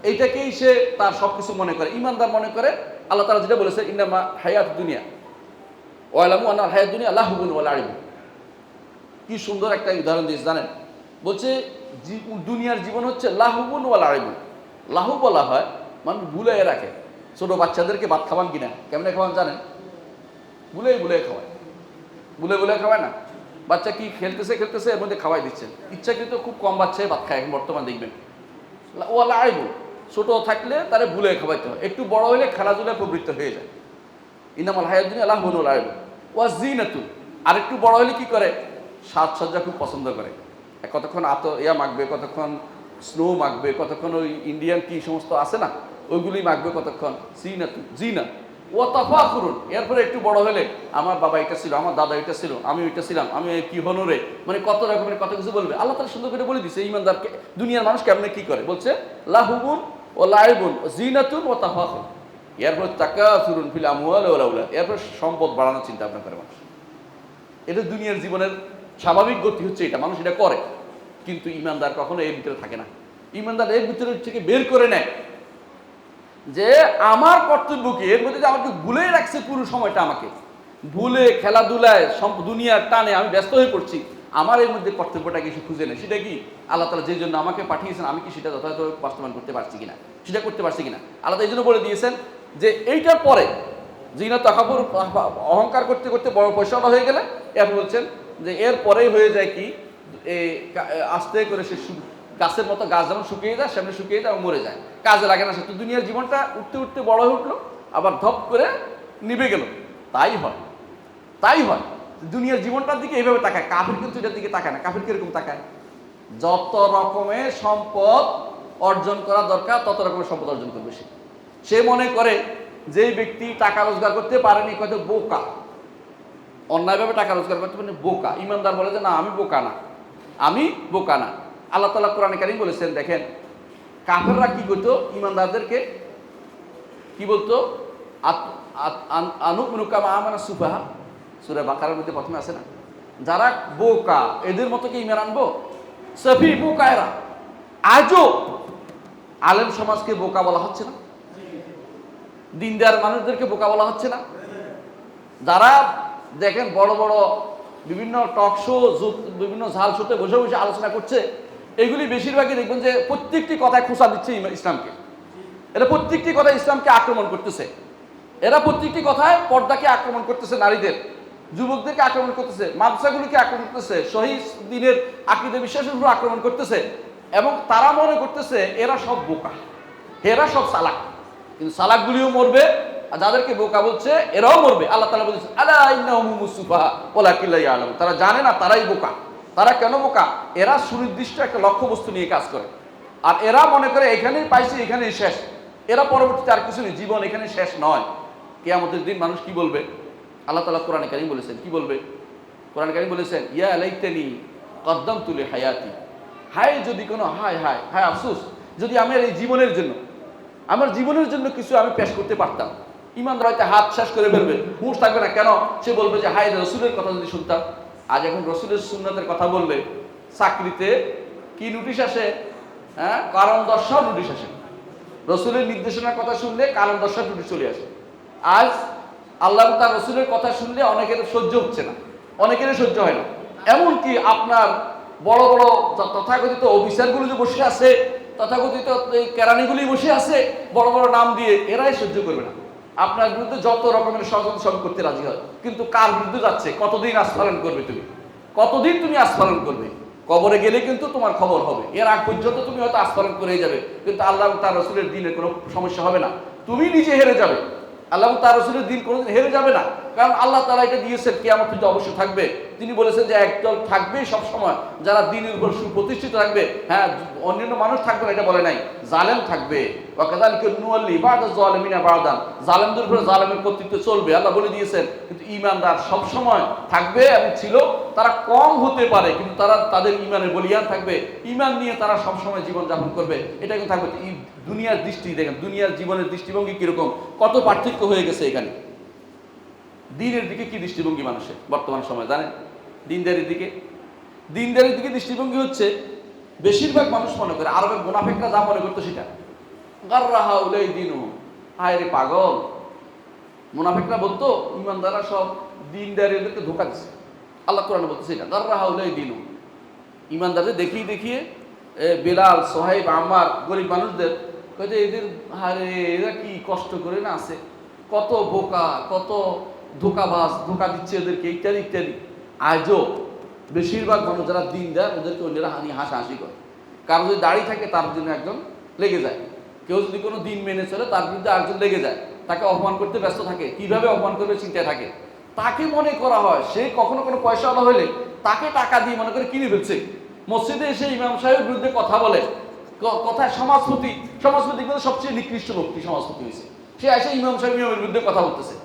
S1: এইটাকেই সে তার সব কিছু মনে করে। ইমানদার মনে করে আল্লাহ তাআলা যেটা বলেছে, ইন্নামা হায়াত দুনিয়া ওয়ালামু আন্নাল হায়াত দুনিয়া লাহবুন ওয়া লাইবুন। কি সুন্দর একটা উদাহরণ দিয়েছে জানেন? বলছে দুনিয়ার জীবন হচ্ছে লাহবুন ওয়া লাইবুন। লাহু বলা হয় মানুষ ভুলে রাখে। ছোট বাচ্চাদেরকে ভাত খাওয়ান কিনা, কেমনে খাওয়ান জানেন? ভুলে খাওয়ায়, ভুলে খাওয়ায় না। বাচ্চা কি খেলতেছে খেলতেছে এর মধ্যে খাওয়াই দিচ্ছেন। ইচ্ছাকৃত খুব কম বাচ্চাই ভাত খায় এখন বর্তমান দেখবেন। ওয়া লাইবুন, ছোট থাকলে তারে ভুলে খাওয়াইতে হয়, একটু বড় হলে খেলাধুলায় প্রবৃত্ত হয়ে যায়। ইন্নামাল হায়াতুদ দুনিয়া লাহবুন ওয়া লাইবুন ওয়া যিনাতুন। আর একটু বড় হলে কি করে? সাজসজ্জা খুব পছন্দ করে। কতক্ষণ মাখবে, কতক্ষণ স্নো মাখবে, কতক্ষণ ওই ইন্ডিয়ান কি সমস্ত আছে না ওইগুলি মাখবে, কতক্ষণ জিনা ও তাফাখুরুন। এরপরে একটু বড় হলে আমার বাবা এটা ছিল, আমার দাদা এটা ছিল, আমি ওইটা ছিলাম, আমি কি হনরে, মানে কত রকমের কত কিছু বলবে। আল্লাহ তাআলা সুন্দর করে বলে দিছে ইমানদারকে দুনিয়ার মানুষ কেমনে কি করে। বলছে লাহুবুন ও লাইবুন জিনাতুন ও তাফাখুর। এরপর তাকাসুরুন ফিল আমওয়ালি ওয়াল আওলাদ। এরপর সম্পদ বাড়ানোর চিন্তা ভাবনা করে মানুষ। এটা দুনিয়ার জীবনের স্বাভাবিক গতি হচ্ছে, এটা মানুষ এটা করে। কিন্তু ইমানদার কখনো এর ভিতরে থাকে না। ইমানদার এর ভিতরে থেকে বের করে নেয় যে আমার কর্তব্য কি, এর মধ্যে যে আমাকে ভুলে রাখছে পুরো সময়টা, আমাকে ভুলে খেলাধুলায় দুনিয়ার টানে আমি ব্যস্ত হয়ে পড়ছি, আমার এর মধ্যে কর্তব্যটা কিছু খুঁজে নেই। সেটা কি? আল্লাহ তাআলা যে জন্য আমাকে পাঠিয়েছেন আমি কি সেটা যথাযথভাবে বাস্তবায়ন করতে পারছি কিনা, সেটা করতে পারছি কিনা। আল্লাহ এই জন্য বলে দিয়েছেন যে এইটার পরে জিনা তাকাবুর, অহংকার করতে করতে বড় পয়সাওয়ালা হয়ে গেলে এরপর বলছেন যে এর পরেই হয়ে যায় কি, আস্তে করে সে গাছের মতো, গাছ যেমন শুকিয়ে যায় সামনে শুকিয়ে যায়, মরে যায়, কাজে লাগে না। সে তো দুনিয়ার জীবনটা উঠতে উঠতে বড় হয়ে উঠলো, আবার ধপ করে নিভে গেল। তাই হয় দুনিয়ার জীবনটার দিকে এইভাবে তাকায়। কাফির কিন্তু এটার দিকে তাকায় না। কাফির কিরকম তাকায়? যত রকমের সম্পদ অর্জন করা দরকার তত রকমের সম্পদ অর্জন করবে সে মনে করে যেই ব্যক্তি টাকা রোজগার করতে পারেনি কত বোকা, অন্যায়ভাবে টাকা রোজগার করতে পারেনি বোকা। ইমানদার বলে যে না, আমি বোকা না। আল্লাহ তাআলা কোরআনে কারীম বলেছেন, দেখেন কাফেররা কি করতো, ইমানদারদেরকে কি বলতো? আনুমিনু কামা আমানা সুফাহা, সূরা বাকারার মধ্যে প্রথমে আছে না, যারা বোকা এদের মতো কি ঈমান আনবো? সফি বোকা এরা। আজও আলেম সমাজকে বোকা বলা হচ্ছে না? দিনদার মানুষদেরকে বোকা বলা হচ্ছে না? যারা দেখেন বড় বড় বিভিন্ন টক শো, বিভিন্ন ঝাল শোতে বসে বসে আলোচনা করছে, এগুলি বেশিরভাগই দেখবেন যে প্রত্যেকটি কথায় খোঁচা দিচ্ছে ইসলামকে। এরা প্রত্যেকটি কথায় ইসলামকে আক্রমণ করতেছে। এরা প্রত্যেকটি কথায় পর্দাকে আক্রমণ করতেছে, নারীদের, যুবকদেরকে আক্রমণ করতেছে, মাদ্রাসাগুলিকে আক্রমণ করতেছে, শহীদ দিনের আকীদা বিশ্বাসের উপর আক্রমণ করতেছে। এবং তারা মনে করতেছে এরা সব বোকা, এরা সব চালাক। কিন্তু চালাকগুলিও মরবে, আর যাদেরকে বোকা বলছে এরাও মরবে। আল্লাহ তাআলা বলেছেন আলা ইন্নাহুম মুসুফাহা ওয়ালাকিন লা ইয়ালামুন। তারা জানে না তারাই বোকা। তারা কেন বোকা? এরা সুনির্দিষ্ট একটা লক্ষ্যবস্তু নিয়ে কাজ করে, আর এরা মনে করে এখানেই পাইছি, এখানেই শেষ। এরা পরবর্তীতে আর কিছু নেই, জীবন এখানে শেষ নয়। কিয়ামতের দিন মানুষ কি বলবে? আল্লাহ তাআলা কোরআনে কারীম বলেছেন, কি বলবে? কোরআনে কারীম বলেছেন ইয়া লাইতানি কদ্দামতু লিহায়াতি। হায় যদি কোনো হায় আফসোস, যদি আমার এই জীবনের জন্য, আমার জীবনের জন্য কিছু আমি পেশ করতে পারতাম। ইমানদার হয়তো হাত শেষ করে ফেলবে, হুঁশ থাকবে না। কেন? সে বলবে যে হায় রসুলের কথা যদি শুনতাম। আজ এখন রসুলের সুন্নাতের কথা বললে চাকরিতে কি নোটিশ আসে? হ্যাঁ, কারণ দর্শাও নোটিশ আসে। রসুলের নির্দেশনার কথা শুনলে কারণ দর্শাও নোটিশ চলে আসে। আজ আল্লাহ তার রসুলের কথা শুনলে অনেকের সহ্য হচ্ছে না, অনেকেরই সহ্য হয় না। এমনকি আপনার বড় বড় তথাকথিত অফিসারগুলো যে বসে আছে, তথাকথিত এই কেরানিগুলি বসে আছে বড় বড় নাম দিয়ে, এরাই সহ্য করবে না। আপনার বিরুদ্ধে যত রকমের ষড়যন্ত্র সব করতে রাজি হয়, কিন্তু কার বিরুদ্ধে যাচ্ছে? কতদিন আস্ফালন করবে তুমি? কতদিন তুমি আস্ফালন করবে? কবরে গেলে কিন্তু তোমার খবর হবে। এর আগ পর্যন্ত তুমি হয়তো আস্ফালন করেই যাবে, কিন্তু আল্লাহ তার রসুলের দিনে কোনো সমস্যা হবে না। তুমি নিজে হেরে যাবে, আল্লাহ তার রসুলের দিন কোনোদিন হেরে যাবে না। কারণ আল্লাহ তাআলা এটা দিয়েছেন, কিয়ামত পর্যন্ত অবশ্যই থাকবে। তিনি বলেছেন যে একদল থাকবে সব সময়, যারা দিনের উপর সুপ্রতিষ্ঠিত থাকবে। হ্যাঁ, অন্যান্য মানুষ থাকবে না এটা বলে নাই, জালেম থাকবে। ওয়াকাযালিকা নুওয়াল্লি বা'দা যালিমিনা বা'দান, জালেমদের উপরে জালেমের কর্তৃত্ব চলবে, আল্লাহ বলে দিয়েছেন। কিন্তু ঈমানদার সব সময় থাকবে এবং ছিল। তারা কম হতে পারে, কিন্তু তারা তাদের ঈমানের বলিয়ান থাকবে। ঈমান নিয়ে তারা সব সময় জীবন যাপন করবে, এটা কিন্তু থাকবে। দুনিয়ার দৃষ্টি দেখেন, দুনিয়ার জীবনের দৃষ্টিভঙ্গি কিরকম, কত পার্থক্য হয়ে গেছে এখানে। দিনের দিকে কি দৃষ্টিভঙ্গি মানুষের বর্তমান সময় জানেন? দিনদারির দিকে, দিনদারির দিকে দৃষ্টিভঙ্গি হচ্ছে, বেশিরভাগ মানুষ মনে করে, আরবের মুনাফিকরা যা মনে করতো সেটা, গাররাহা উলাই দিনু, হায় রে পাগল। মুনাফিকরা বলতো ইমানদাররা সব দিনদারিদেরকে ধোঁকা দিচ্ছে। আল্লাহ কোরআনে বলতেছে এটা, গাররাহা উলাই দিনু। ইমানদারদের দেখিয়ে দেখিয়ে বেলাল, সোহাইব, আম্মার, গরিব মানুষদের কইতে এদের, হারে এরা কি কষ্ট করে না আছে, কত বোকা, কত ধোকাবাজ, ধোকা দিচ্ছে এদেরকে, ইত্যাদি ইত্যাদি। আজও বেশিরভাগ মানুষ যারা দিন দেয় ওদেরকে অন্যরা হাসাহাসি করে। কারো যদি দাড়ি থাকে তার জন্য একজন লেগে যায়, কেউ যদি কোনো দিন মেনে চলে তার বিরুদ্ধে একজন লেগে যায়, তাকে অপমান করতে ব্যস্ত থাকে, কিভাবে অপমান করবে চিন্তায় থাকে। তাকে মনে করা হয় সে কখনো কোনো পয়সাওয়ালা হলে তাকে টাকা দিয়ে মনে করে কিনে ফেলছে। মসজিদে এসে ইমাম সাহেবের বিরুদ্ধে কথা বলে, কথায় সমাজপতি, সমাজপতি কিন্তু সবচেয়ে নিকৃষ্ট লোকটি সমাজপতি হয়েছে। সে এসে ইমাম সাহেব ইমামের বিরুদ্ধে কথা বলতেছে,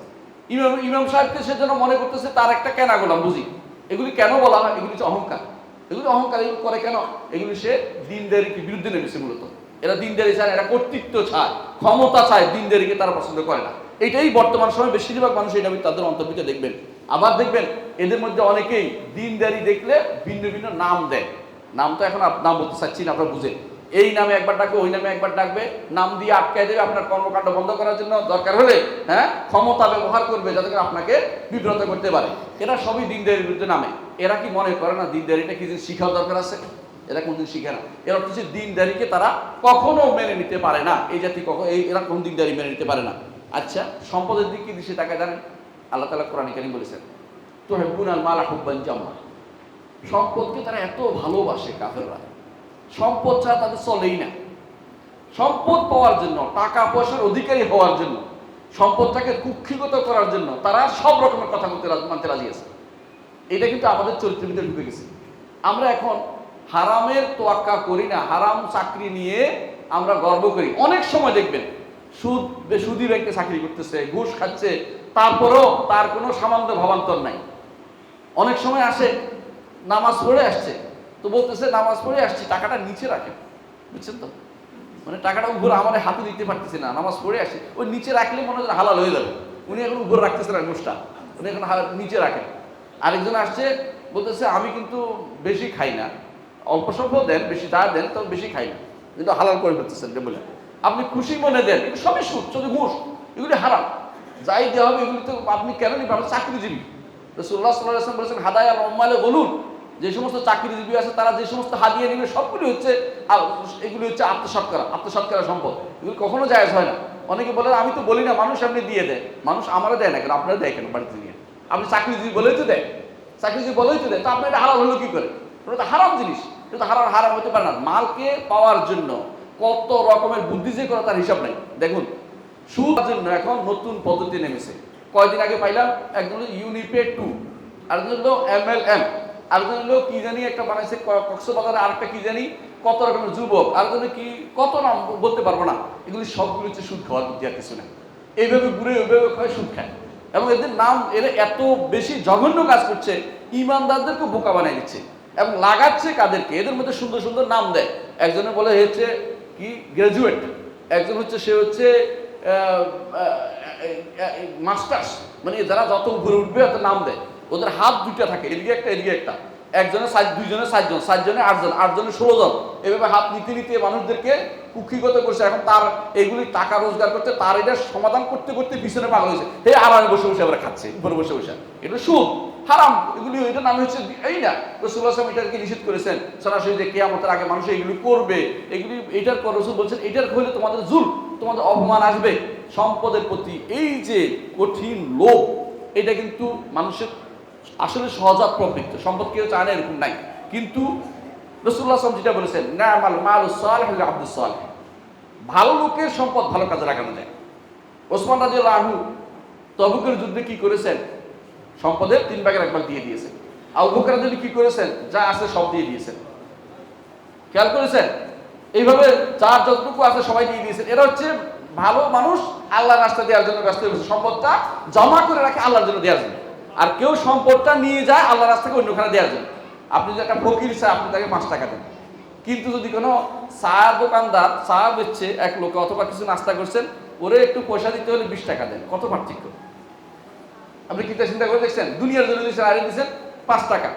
S1: ইমাম সাহেবকে সে যেন মনে করতেছে তার একটা কেনা গোলাম বুঝি। এগুলি কেন বলা হয়? এগুলি হচ্ছে অহংকার। এগুলি অহংকার এগুলি করে কেন? এগুলি সে দিনদারিকে বিরুদ্ধে নেমেছে মূলত। এরা দিনদারি চায়, এরা কর্তৃত্ব চায়, ক্ষমতা চায়, দিনদারিকে তারা পছন্দ করে না। এটাই বর্তমান সময় বেশিরভাগ মানুষ এটা তাদের অন্তর্ভুক্ত দেখবেন। আবার দেখবেন এদের মধ্যে অনেকেই দিনদারি দেখলে ভিন্ন ভিন্ন নাম দেয়। নাম তো এখন নাম বলতে চাচ্ছি না, আপনারা বুঝেন। এই নামে একবার ডাকবে, ওই নামে একবার ডাকবে, নাম দিয়ে আটকায় দেবে আপনার কর্মকাণ্ড বন্ধ করার জন্য। দরকার হলে হ্যাঁ ক্ষমতা ব্যবহার করবে যাতে করে আপনাকে বিব্রত করতে পারে। এরা সবই দিনদারির বিরুদ্ধে নামে। এরা কি মনে করে না দিনদারিটা কি শিখার দরকার আছে? এরা কোনদিন শিখে না। এরা হচ্ছে দিনদারিকে তারা কখনো মেনে নিতে পারে না। এই জাতি কখনো এরা কোন দিনদারি মেনে নিতে পারে না। আচ্ছা, সম্পদের দিক কি দৃষ্টি তাকায় জানেন? আল্লাহ তাআলা কোরআনে কারীম বলেছেন, তুহিব্বুনাল মালা হুব্বান জাম্মা। সম্পদকে তারা এত ভালোবাসে কাফেররা, সম্পদ ছাড়া তাদের চলেই না। সম্পদ পাওয়ার জন্য, টাকা পয়সার অধিকারী হওয়ার জন্য, সম্পদটাকে কুক্ষিগত করার জন্য তারা সব রকমের কথা মানতে রাজি আছে। এটা কিন্তু আমাদের চরিত্রের ভিতরে ঢুকে গেছে। আমরা এখন হারামের তোয়াক্কা করি না, হারাম চাকরি নিয়ে আমরা গর্ব করি। অনেক সময় দেখবেন সুদী ব্যাংকে চাকরি করতেছে, ঘুষ খাচ্ছে, তারপরেও তার কোনো সামান্য ভাবান্তর নাই। অনেক সময় আসে নামাজ পড়ে আসছে, তো বলতেছে নামাজ পড়ে আসছি, টাকাটা নিচে রাখেন, বুঝছেন তো? মানে টাকাটা উপরে আমার হাতে দিতে পারতেছি না, নামাজ পড়ে আসছি, ওই নিচে রাখলে মনে হয় হালাল হয়ে যাবে। উনি এখন উপরে রাখতেছে না ঘুষটা, উনি এখন নিচে রাখেন। আরেকজন আসছে বলতেছে আমি কিন্তু বেশি খাই না, অল্প স্বল্প দেন, বেশি যা দেন তো বেশি খাই না, কিন্তু হালাল করে ফেলতেছেন বলে আপনি খুশি মনে দেন, এগুলো সবই সুদ, শুধু ঘুষ, এগুলি হারাম। যাই দেওয়া হবে এগুলি তো আপনি কেন নিবেন? আপনি চাকরিজীবী। রাসূলুল্লাহ সাল্লাল্লাহু আলাইহি ওয়াসাল্লাম বলেছেন, হাদায়া রম্মালে বলুন, যে সমস্ত চাকরিজীবী আছে তারা যে সমস্ত হাদিয়া নিবে সবগুলি হচ্ছে, এগুলি হচ্ছে আত্মসৎকারা সম্পদ। এগুলি কখনো জায়েজ হয় না। অনেকে বলে আমি তো বলি না, মানুষ আপনি দিয়ে দেয়। মানুষ আমারও দেয় না কেন? আপনারা দেয় কেন বাড়িতে নিয়ে? আপনি চাকরিজীবী বলেই তো দেয়, চাকরিজীবী বলেই তো দেয়, তো আপনার এটা হারাম হলো কি করে? ওটা তো হারাম জিনিস, এটা তো হারাম হতে পারে না। মালকে পাওয়ার জন্য কত রকমের বুদ্ধি যে করে তার হিসাব নেই। দেখুন, সুদের জন্য এখন নতুন পদ্ধতি নেমেছে। কয়দিন আগে পাইলাম, একজন হলো ইউনিপে 2, আরেকজন হলো MLM, আরেকজন হলো কি জানি একটা বানাইছে কক্সবাজারে, আরেকটা কি জানি, কত রকমের যুবক, আরেকজন কি কত নাম বলতে পারবো না। এগুলি সবগুলো হচ্ছে সুদ খাওয়ার বুদ্ধি, আর কিছু না। এইভাবে ঘুরে ওইভাবে খায়, সুদ খায়। এবং এদের নাম, এরা এত বেশি জঘন্য কাজ করছে, ইমানদারদেরকে বোকা বানাই দিচ্ছে এবং লাগাচ্ছে কাদেরকে? এদের মধ্যে সুন্দর সুন্দর নাম দেয়। একজনে বলে হচ্ছে কি গ্রাজুয়েট, একজন হচ্ছে সে হচ্ছে মাস্টার্স, মানে যারা যত উপরে উঠবে এত নাম দেয়। ওদের হাত দুইটা থাকে, এদিকে একটা এদিকে একটা, একজনের 7, দুইজনের 7 জন, 7 জনে 8 জন, 8 জনের 16 জন, এভাবে হাত নিতে নিতে মানুষদেরকে কুক্ষিগত করছে। এখন তার এইগুলি টাকা রোজগার করতে, তার এটা সমাধান করতে করতে পিছনে পাগল হয়েছে। হে আরামে বসে বসে আবার খাচ্ছে, উপরে বসে বসে। এটা সুদ, হারাম, এগুলি। এটা নাম হচ্ছে এই না, রাসূলুল্লাহ সাল্লাল্লাহু আলাইহি ওয়াসাল্লাম এটাকে নিষেধ করেছেন সরাসরি, যে কিয়ামতের আগে মানুষ এগুলি করবে। এগুলি এটার পর রাসূল বলছেন এটার হলে তোমাদের জুলম, তোমাদের অপমান আসবে সম্পদের প্রতি। এই যে কঠিন লোভ, এটা কিন্তু মানুষের আসলে সহজাত প্রবৃত্তি। সম্পদ কেউ চায় না এরকম নাই, কিন্তু রাসূলুল্লাহ সাল্লাল্লাহু আলাইহি ওয়াসাল্লাম যেটা বলেছেন, না'মাল মালুস সালিহু লিল আবদিস সালিহ, ভালো লোকের সম্পদ ভালো কাজে লাগানো যায়। ওসমান রাদিয়াল্লাহু আনহু তবুকের যুদ্ধে কি করেছেন? সম্পদের 3 ভাগের 1 ভাগ দিয়ে দিয়েছেন। আবু বকর রাদিয়াল্লাহু কি করেছেন? যা আছে সব দিয়ে দিয়েছেন। খেয়াল করেছেন? এইভাবে যার যতটুকু আছে সবাই দিয়ে দিয়েছেন। এরা হচ্ছে ভালো মানুষ, আল্লাহর রাস্তা দেওয়ার জন্য ব্যস্ত হয়েছে, সম্পদটা জমা করে রাখে আল্লাহর জন্য দেওয়ার জন্য। আর কেউ সম্পদটা নিয়ে যায় আল্লাহর রাস্তাকে অন্যখানে দেওয়ার জন্য। আপনি যদি একটা ফকির চায়, আপনি তাকে 5 টাকা দেন, কিন্তু যদি কোনো চা দোকানদার চা বেচছে এক লোকে, অথবা কিছু নাস্তা করছেন, ওরে একটু পয়সা দিতে হলে 20 টাকা দেন, কত পার্থক্য? আপনি কি চিন্তা করে দেখছেন? দুনিয়ার জন্য দিচ্ছেন, আরে দিচ্ছেন 5 টাকা।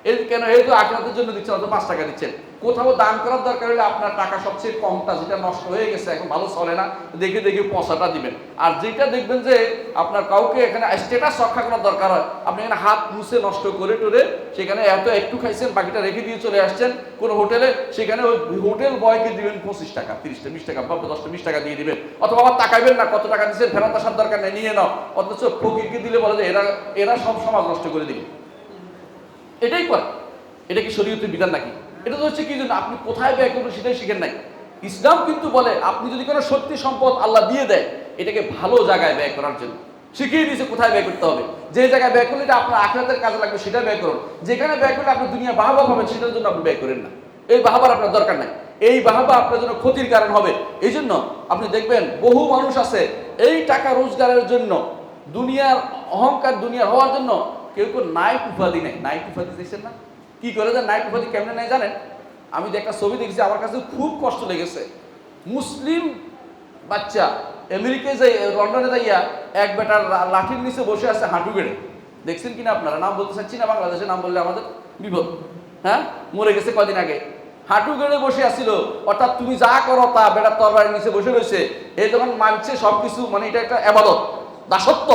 S1: এই কেন? এই তো আখিরাতের জন্য দিচ্ছেন, অত 5 টাকা দিচ্ছেন। কোথাও দান করার দরকার হলে আপনার টাকা সবচেয়ে কমটা, যেটা নষ্ট হয়ে গেছে, এখন ভালো চলে না, দেখে দেখে পয়সাটা দিবেন। আর যেটা দেখবেন যে আপনার কাউকে এখানে স্ট্যাটাস রক্ষা করার দরকার হয়, আপনি এখানে হাত মুছে নষ্ট করে টোরে সেখানে এত একটু খাইছেন, বাকিটা রেখে দিয়ে চলে আসছেন কোনো হোটেলে, সেখানে ওই হোটেল বয়কে দিবেন 25 টাকা, 30 টাকা, 20 টাকা, 10 20 টাকা দিয়ে দিবেন। অথবা আবার তাকাইবেন না কত টাকা দিচ্ছেন, ফেরত আসার দরকার নেই, নিয়ে নাও। অথচ ফকিরকে দিলে বলে যে এরা সব সমাজ নষ্ট করে দিবে। এটাই করে। এটা কি শরীয়তের বিধান নাকি? এটা তো হচ্ছে কি জন্য আপনি কোথায় ব্যয় করবেন সেটাই শিখেন নাই। ইসলাম কিন্তু বলে আপনি যদি কোনো সত্যি সম্পদ আল্লাহ দিয়ে দেয়, এটাকে ভালো জায়গায় ব্যয় করার জন্য শিখিয়ে দিয়েছে কোথায় ব্যয় করতে হবে। যে জায়গায় ব্যয় করলে এটা আপনার আখিরাতের কাজে লাগবে সেটা ব্যয় করুন। যেখানে ব্যয় করলে আপনি দুনিয়া বাহবা পাবেন সেটার জন্য আপনি ব্যয় করেন না। এই বাহবার আপনার দরকার নাই, এই বাহবা আপনার জন্য ক্ষতির কারণ হবে। এই জন্য আপনি দেখবেন বহু মানুষ আছে এই টাকা রোজগারের জন্য, দুনিয়ার অহংকার, দুনিয়ার হওয়ার জন্য কেউ কেউ নায়ক উপাধি নেয়। নায়ক উপাধি দেখছেন না? কি করে যে নায়ক উপাধি কেমনে নেয় জানেন? আমি যে একটা ছবি দেখেছি, আমার কাছে খুব কষ্ট লেগেছে। মুসলিম বাচ্চা আমেরিকায় যাই, লন্ডনে যাইয়া এক বেটার লাঠির নিচে বসে আছে হাঁটু গেড়ে। দেখছেন কিনা আপনারা? নাম বলতে চাচ্ছি না, বাংলাদেশের নাম বললে আমাদের বিপদ। হ্যাঁ, মরে গেছে কদিন আগে। হাঁটু গেড়ে বসে আসছিল, অর্থাৎ তুমি যা করো তা বেটার তরবারির নিচে বসে রয়েছে। এই যখন মানছে সবকিছু, মানে এটা একটা আবাদত, দাসত্ব।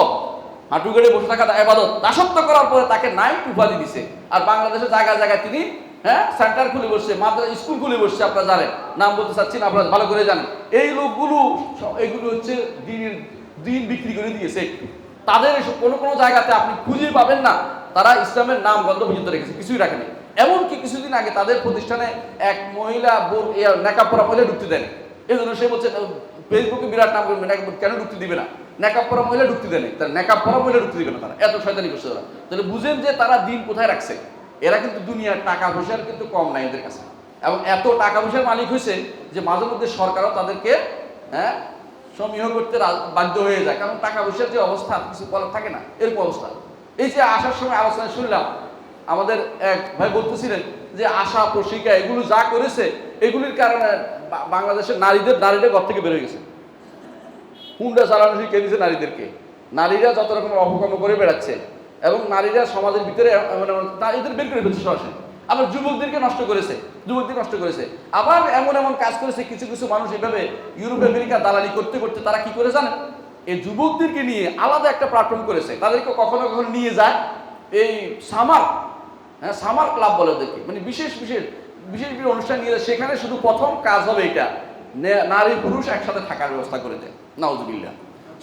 S1: হাঁটু গেড়ে বসে থাকা আবাদত, দাসত্ব করার পরে তাকে নাইট উপাধি দিছে। আর বাংলাদেশের জায়গায় জায়গায় তিনি সেন্টার খুলে বসছে, মাদ্রাসা স্কুল খুলে বসছে। আপনারা জানেন, নাম বলতে চাচ্ছি না, আপনারা ভালো করে জানেন। এই লোকগুলো এইগুলো হচ্ছে দিন বিক্রি করে দিয়েছে। তাদের কোনো কোনো জায়গাতে আপনি খুঁজে পাবেন না তারা ইসলামের নাম গন্ধ পর্যন্ত রেখেছে, কিছুই রাখেনি। এমনকি কিছুদিন আগে তাদের প্রতিষ্ঠানে এক মহিলা নেকাব পরা মহিলা ঢুকতে দেন। এই জন্য সে বলছে ফেসবুকে বিরাট নাম করবে, কেন ঢুকতে দিবে না? নেকাব পরা মহিলা ঢুকতে দেয়, তারা নেকাব পরা মহিলা ঢুকতে দিবে না। তারা এত শয়তানি করছে তারা। তাহলে বুঝেন যে তারা দিন কোথায় রাখছে। এরা কিন্তু দুনিয়ার টাকা পয়সার কিন্তু কম নাই এদের কাছে, এবং এত টাকা পয়সার মালিক হয়েছে যে মাঝে মধ্যে সরকারও তাদেরকে সমীহ করতে বাধ্য হয়ে যায়। কারণ টাকা পয়সার যে অবস্থা, কিছু বলার থাকে না, এরকম অবস্থা। এই যে আসার সময় আলোচনা শুনলাম, আমাদের এক ভাই বলতেছিলেন যে আশা প্রশিকা এগুলো যা করেছে, এগুলির কারণে বাংলাদেশের নারীরা ঘর থেকে বেরোয় গেছে। হুন্ডা চালানো শিখিয়ে দিয়েছে নারীদেরকে। নারীরা যত রকম অপকর্ম করে বেড়াচ্ছে, এবং নারীরা সমাজের ভিতরে এদের বের করে ফেলছে সরাসরি। আবার যুবকদেরকে নষ্ট করেছে, আবার এমন এমন কাজ করেছে। কিছু কিছু মানুষ এভাবে ইউরোপ আমেরিকা দালালি করতে করতে তারা কি করে জানেন? এই যুবকদেরকে নিয়ে আলাদা একটা প্ল্যাটফর্ম করেছে। তাদেরকে কখনো কখনো নিয়ে যায় এই সামার ক্লাব বলে ওদেরকে, মানে বিশেষ অনুষ্ঠান নিয়ে যায়। সেখানে শুধু প্রথম কাজ হবে এটা, নারী পুরুষ একসাথে থাকার ব্যবস্থা করে দেয়, নাউজুবিল্লাহ।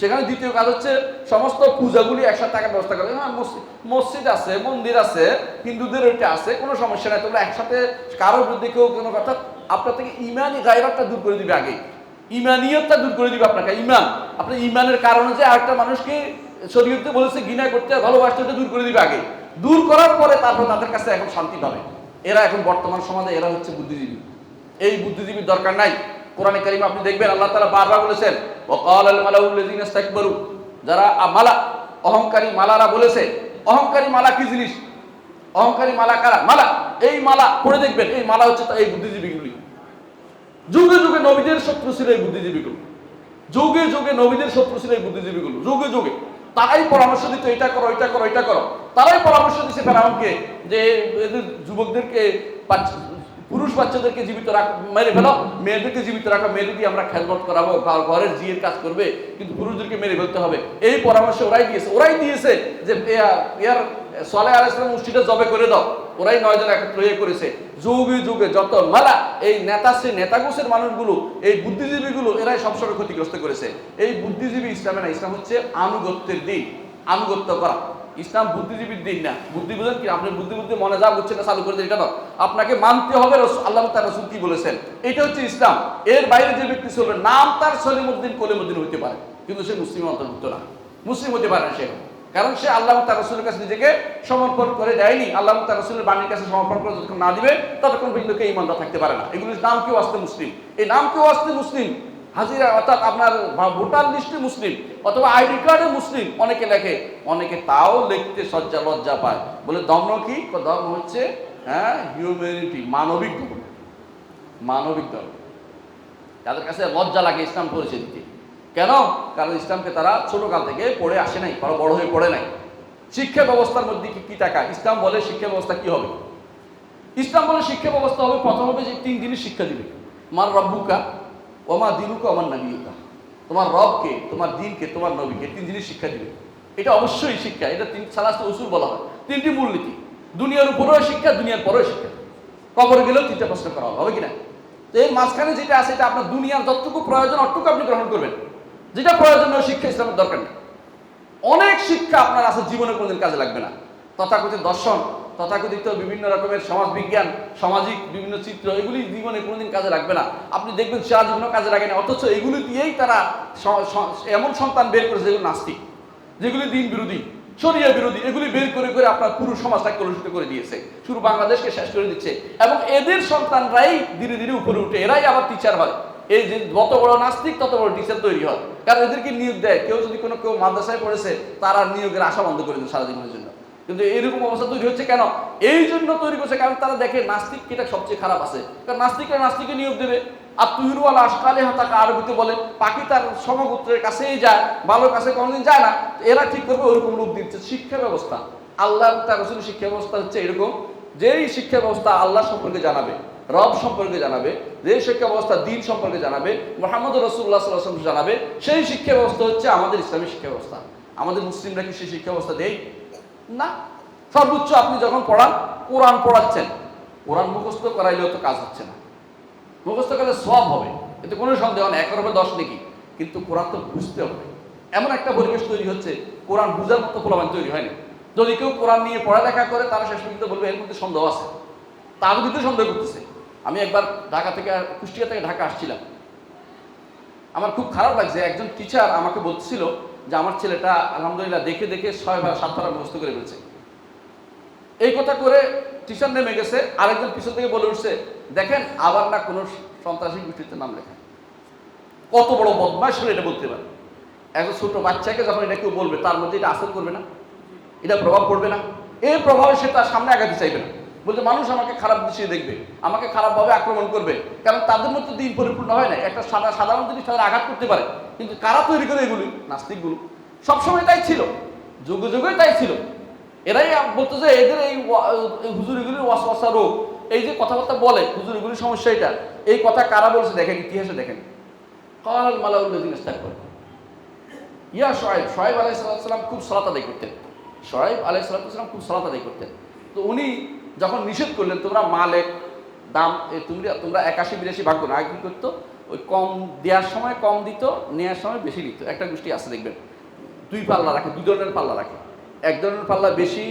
S1: সেখানে দ্বিতীয় কাজ হচ্ছে সমস্ত পূজাগুলি একসাথে থাকার ব্যবস্থা করে। হ্যাঁ, মসজিদ আছে, মন্দির আছে, হিন্দুদের ওইটা আছে, কোনো সমস্যা নাই। তোমরা একসাথে কারোর বিরুদ্ধে কেউ কোনো কথা, আপনার থেকে ইমানি গায়রতটা দূর করে দিবে। আগে ইমানিয়তটা দূর করে দিবে আপনাকে। আপনার ইমানের কারণে যে আরেকটা মানুষকে শরীয়তে বলেছে ঘৃণা করতে, ভালোবাসতে, ওটা দূর করে দিবে আগে। দূর করার পরে তারপর তাদের কাছে এখন শান্তি পাবে। এরা এখন বর্তমান সমাজে এরা হচ্ছে বুদ্ধিজীবী। এই বুদ্ধিজীবীর দরকার নাই। কোরআনে কারিমে আপনি দেখবেন আল্লাহ তাআলা বারবার বলেছেন, ওয়াকালাল মালাউল্লাযিনা ইসতাকবারু, যারা অহংকারী মালারা বলেছে। অহংকারী মালা কি জিনিস? অহংকারী মালা কারা? এই মালা পড়ে দেখবেন, এই মালা হচ্ছে এই বুদ্ধিজীবীগুলি। যুগে যুগে নবীদের শত্রু ছিল এই বুদ্ধিজীবীগুলো। যুগে যুগে নবীদের শত্রু ছিল এই বুদ্ধিজীবীগুলো। যুগে যুগে তারাই পরামর্শ দিত এটা করো এটা করো এটা করো। তারাই পরামর্শ দিচ্ছে ফেরাউনকে যে এদের যুবকদেরকে পুরুষ বাচ্চাদেরকে জীবিত মেরে ফেলো, মেয়েদেরকে জীবিত রাখো, মেয়েদের দিয়ে আমরা খেলবত করাবো, ঘরের জিয়ের কাজ করবে, কিন্তু পুরুষদেরকে মেরে ফেলতে হবে। এই পরামর্শ ওরাই দিয়েছে যে ইয়ার সালেহ আলাইহিস সালাম মুষ্টিটা জবে করে দাও। ওরাই 9 জন একত্র করেছে। যুগে যুগে যত মালা এই নেতাগোছের মানুষগুলো, এই বুদ্ধিজীবীগুলো, এরাই সবসময় ক্ষতিগ্রস্ত করেছে। এই বুদ্ধিজীবী ইসলামে না, ইসলাম হচ্ছে আনুগত্যের দিন, আনুগত্য করা। ইসলাম বুদ্ধিজীবীর দিন না। বুদ্ধি বুঝেন কি? আপনি বুদ্ধি মনে যা বুঝছেন চালু করে দেন, এটা না, আপনাকে মানতে হবে আল্লাহ তাআলা রাসূল কি বলেছেন, এটা হচ্ছে ইসলাম। এর বাইরে যে ব্যক্তি চলবে, নাম তার সলিমউদ্দিন কলিমউদ্দিন হইতে পারে, কিন্তু সে মুসলিমের অন্তর্ভুক্ত না, মুসলিম হতে পারে না সে, কারণ সে আল্লাহ তার রাসূলের কাছে নিজেকে সমর্পণ করে দেয়নি। আল্লাহ তার রাসূলের বাণীর কাছে সমর্পণ করে যতক্ষণ না দিবে ততক্ষণ পর্যন্ত কেউ ঈমানদার থাকতে পারে না। এগুলোর নাম কেউ আসতে মুসলিম, এই নাম কেউ আসতে মুসলিম, হাজিরা অর্থাৎ আপনার ভোটার লিস্টে মুসলিম অথবা আইডি কার্ডে মুসলিম অনেকে লেখে, অনেকে তাও লিখতে লজ্জা পায়, বলে ধর্ম কি? ধর্ম হচ্ছে হিউম্যানিটি, মানবিক ধর্ম, মানবিক ধর্ম। তাদের কাছে লজ্জা লাগে ইসলাম পরিচয় দিতে। কেন? কারণ ইসলামকে তারা ছোটকাল থেকে পড়ে আসে নাই, তারা বড় হয়ে পড়ে নাই। শিক্ষা ব্যবস্থার মধ্যে কি টাকা? ইসলাম বলে শিক্ষা ব্যবস্থা কি হবে? ইসলাম বলে শিক্ষা ব্যবস্থা হবে, প্রথম হবে যে 3 জিনিস শিক্ষা দিবে। মার রব্বুকা ওমা দিনুকা ওমান নবিয়ুকা, তোমার রবকে, তোমার দিনকে, তোমার নবীকে, 3 জিনিস শিক্ষা দিবে। এটা অবশ্যই শিক্ষা, এটা 3 সালাসে উসুল বলা হয়, 3টি মূলনীতি। দুনিয়ার উপরেও শিক্ষা, দুনিয়ার পরেও শিক্ষা, কবরে গেলেও 3টা প্রশ্ন করা হবে কিনা? তো এর মাঝখানে যেটা আছে, এটা আপনার দুনিয়ার যতটুকু প্রয়োজন অতটুকু আপনি গ্রহণ করবেন, যেটা প্রয়োজনীয় শিক্ষা ইসলামের দরকার নেই। অনেক শিক্ষা আপনার আছে জীবনে কোনোদিন কাজে লাগবে না। তথাকথিত দর্শন, তথাকথিত বিভিন্ন রকমের সমাজ বিজ্ঞান, সামাজিক বিভিন্ন চিত্র, এগুলি জীবনে কোনোদিন কাজে লাগবে না। আপনি দেখবেন সারা জীবনেও কাজে লাগে না, অথচ এগুলি দিয়েই তারা এমন সন্তান বের করেছে যেগুলো নাস্তিক, যেগুলি দিন বিরোধী, শরিয়া বিরোধী, এগুলি বের করে করে আপনার পুরো সমাজটাকে কলুষিত করে দিয়েছে, শুরু বাংলাদেশকে শেষ করে দিচ্ছে। এবং এদের সন্তানরাই ধীরে ধীরে উপরে উঠে, এরাই আবার টিচার হয়। এই যে যত বড় নাস্তিক তত বড় টিচার তৈরি হয়, কারণ এদেরকে নিয়োগ দেয়। কেউ যদি কেউ মাদ্রাসায় পড়েছে, তারা নিয়োগের আশা বন্ধ করে দেয় সারা জীবনের জন্য। কিন্তু এরকম অবস্থা তৈরি হচ্ছে কেন? এই জন্য তৈরি করছে, কারণ তারা দেখে নাস্তিক এটা সবচেয়ে খারাপ আছে, কারণ নাস্তিকে নিয়োগ দেবে। আর তুহিরু আল আশকালে তাকে আরবিতে বলে, পাখি তার সমগোত্রের কাছেই যায়, ভালোর কাছে কোনোদিন যায় না। এরা ঠিক করবে ওরকম রূপ দিচ্ছে শিক্ষা ব্যবস্থা। আল্লাহ তার রাসূলের শিক্ষা ব্যবস্থা হচ্ছে এরকম, যেই শিক্ষা ব্যবস্থা আল্লাহ সম্পর্কে জানাবে, রব সম্পর্কে জানাবে, যে শিক্ষা ব্যবস্থা দিন সম্পর্কে জানাবে, মুহাম্মদ রাসূলুল্লাহ সাল্লাল্লাহু আলাইহি ওয়াসাল্লাম জানাবে, সেই শিক্ষা ব্যবস্থা হচ্ছে আমাদের ইসলামী শিক্ষা ব্যবস্থা। আমাদের মুসলিমরা কি সেই শিক্ষা ব্যবস্থা দেয় না? সর্বোচ্চ আপনি যখন পড়ান, কোরআন পড়াচ্ছেন, কোরআন মুখস্থ করাইলেও তো কাজ হচ্ছে না। মুখস্থ করলে সব হবে, এতে কোনো সন্দেহ নেই, 1 হবে 10 নাকি, কিন্তু কোরআন তো বুঝতে হবে। এমন একটা পরিবেশ তৈরি হচ্ছে, কোরআন বুঝার মতো পোলাপান তৈরি হয়নি। যদি কেউ কোরআন নিয়ে পড়ালেখা করে, তারা শেষ পর্যন্ত বলবে এর মধ্যে সন্দেহ আছে, তার ভিতরে সন্দেহ করতেছে। আমি একবার কুষ্টিয়া থেকে ঢাকা আসছিলাম, আমার খুব খারাপ লাগছে। একজন টিচার আমাকে বলছিল যে আমার ছেলেটা আলহামদুলিল্লাহ দেখে দেখে 6 বা 7 বার মুখস্থ করে ফেলছে। এই কথা করে টিচার নেমে গেছে, আরেকজন পিছন থেকে বলে উঠছে, দেখেন আবার না কোনো সন্ত্রাসী গোষ্ঠীতে নাম লেখা। কত বড় বদমাশ হলে এটা বলতে পারে? একজন ছোট বাচ্চাকে যখন এটা কেউ বলবে, তার মধ্যে এটা আসর করবে না? এটা প্রভাব পড়বে না? এই প্রভাবে সে তার সামনে আগাতে চাইবে না, বলতে মানুষ আমাকে খারাপ দৃষ্টিতে দেখবে, আমাকে খারাপভাবে আক্রমণ করবে, কারণ তাদের মধ্যে দিন পরিপূর্ণ হয় না। একটা সাধারণ জিনিস তাদের আঘাত করতে পারে, কিন্তু কারা তৈরি করে এগুলি? নাস্তিকগুলো। সবসময় তাই ছিল, যুগে যুগে তাই ছিল। এরাই বলতো যে এদের এই হুজুরিগুলির ওয়াসওয়াসা রোগ, এই যে কথাবার্তা বলে হুজুরিগুলির সমস্যা, এটা এই কথা কারা বলছে দেখেন, ইতিহাসে দেখেন। কাল মালাউল্লাযিনা ইসতাকবারু ইয়া শুআয়ব আলাইহিস সালাম খুব সালাত আদায় করতেন। শুআয়ব আলাইহিস সালাম খুব সালাত আদায় করতেন। তো উনি যখন নিষেধ করলেন, তোমরা মালের দাম তোমরা 81-82 ভাগ করো, আগে কি করতো, ওই কম দেওয়ার সময় কম দিত, নেওয়ার সময় বেশি দিত। একটা গোষ্ঠী আছে দেখবেন, 2 পাল্লা রাখে, 2 ধরনের পাল্লা রাখে। এক ধরনের পাল্লা বেশি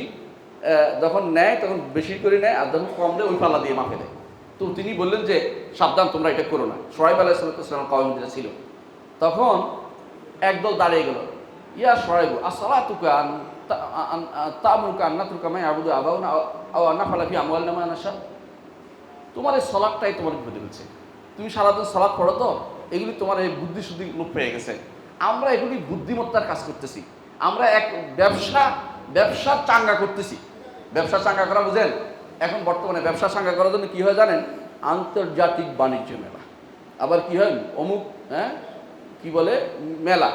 S1: যখন নেয় তখন বেশি করে নেয়, আর যখন কম দেয় ওই পাল্লা দিয়ে মাপে দেয়। তো তিনি বললেন যে সাবধান, তোমরা এটা করো না। শুআয়ব আলাইহিস সালাম কওম যেটা ছিল, তখন একদল দাঁড়িয়ে গেল, ইয়া শুআয়ব আসসালাতুকা তা'মুরুকা আন নাতরুকা মা ইয়াবুদু আবাউনা আও নাফআলা ফি আমওয়ালিনা মা নাশা। তোমার এই সালাতটাই তোমার বিপদে ফেলছে। তুমি সারাদিন সালাত পড়ো, তো এগুলি তোমার এই বুদ্ধি শুদ্ধি লোপ পেয়ে গেছে। আমরা এগুলি বুদ্ধিমত্তার কাজ করতেছি, আমরা এক ব্যবসা চাঙ্গা করতেছি। ব্যবসা চাঙ্গা করা বুঝেন? এখন বর্তমানে ব্যবসা চাঙ্গা করার জন্য কি হয় জানেন? আন্তর্জাতিক বাণিজ্য মেলা, আবার কি হয় অমুক কি বলে মেলা,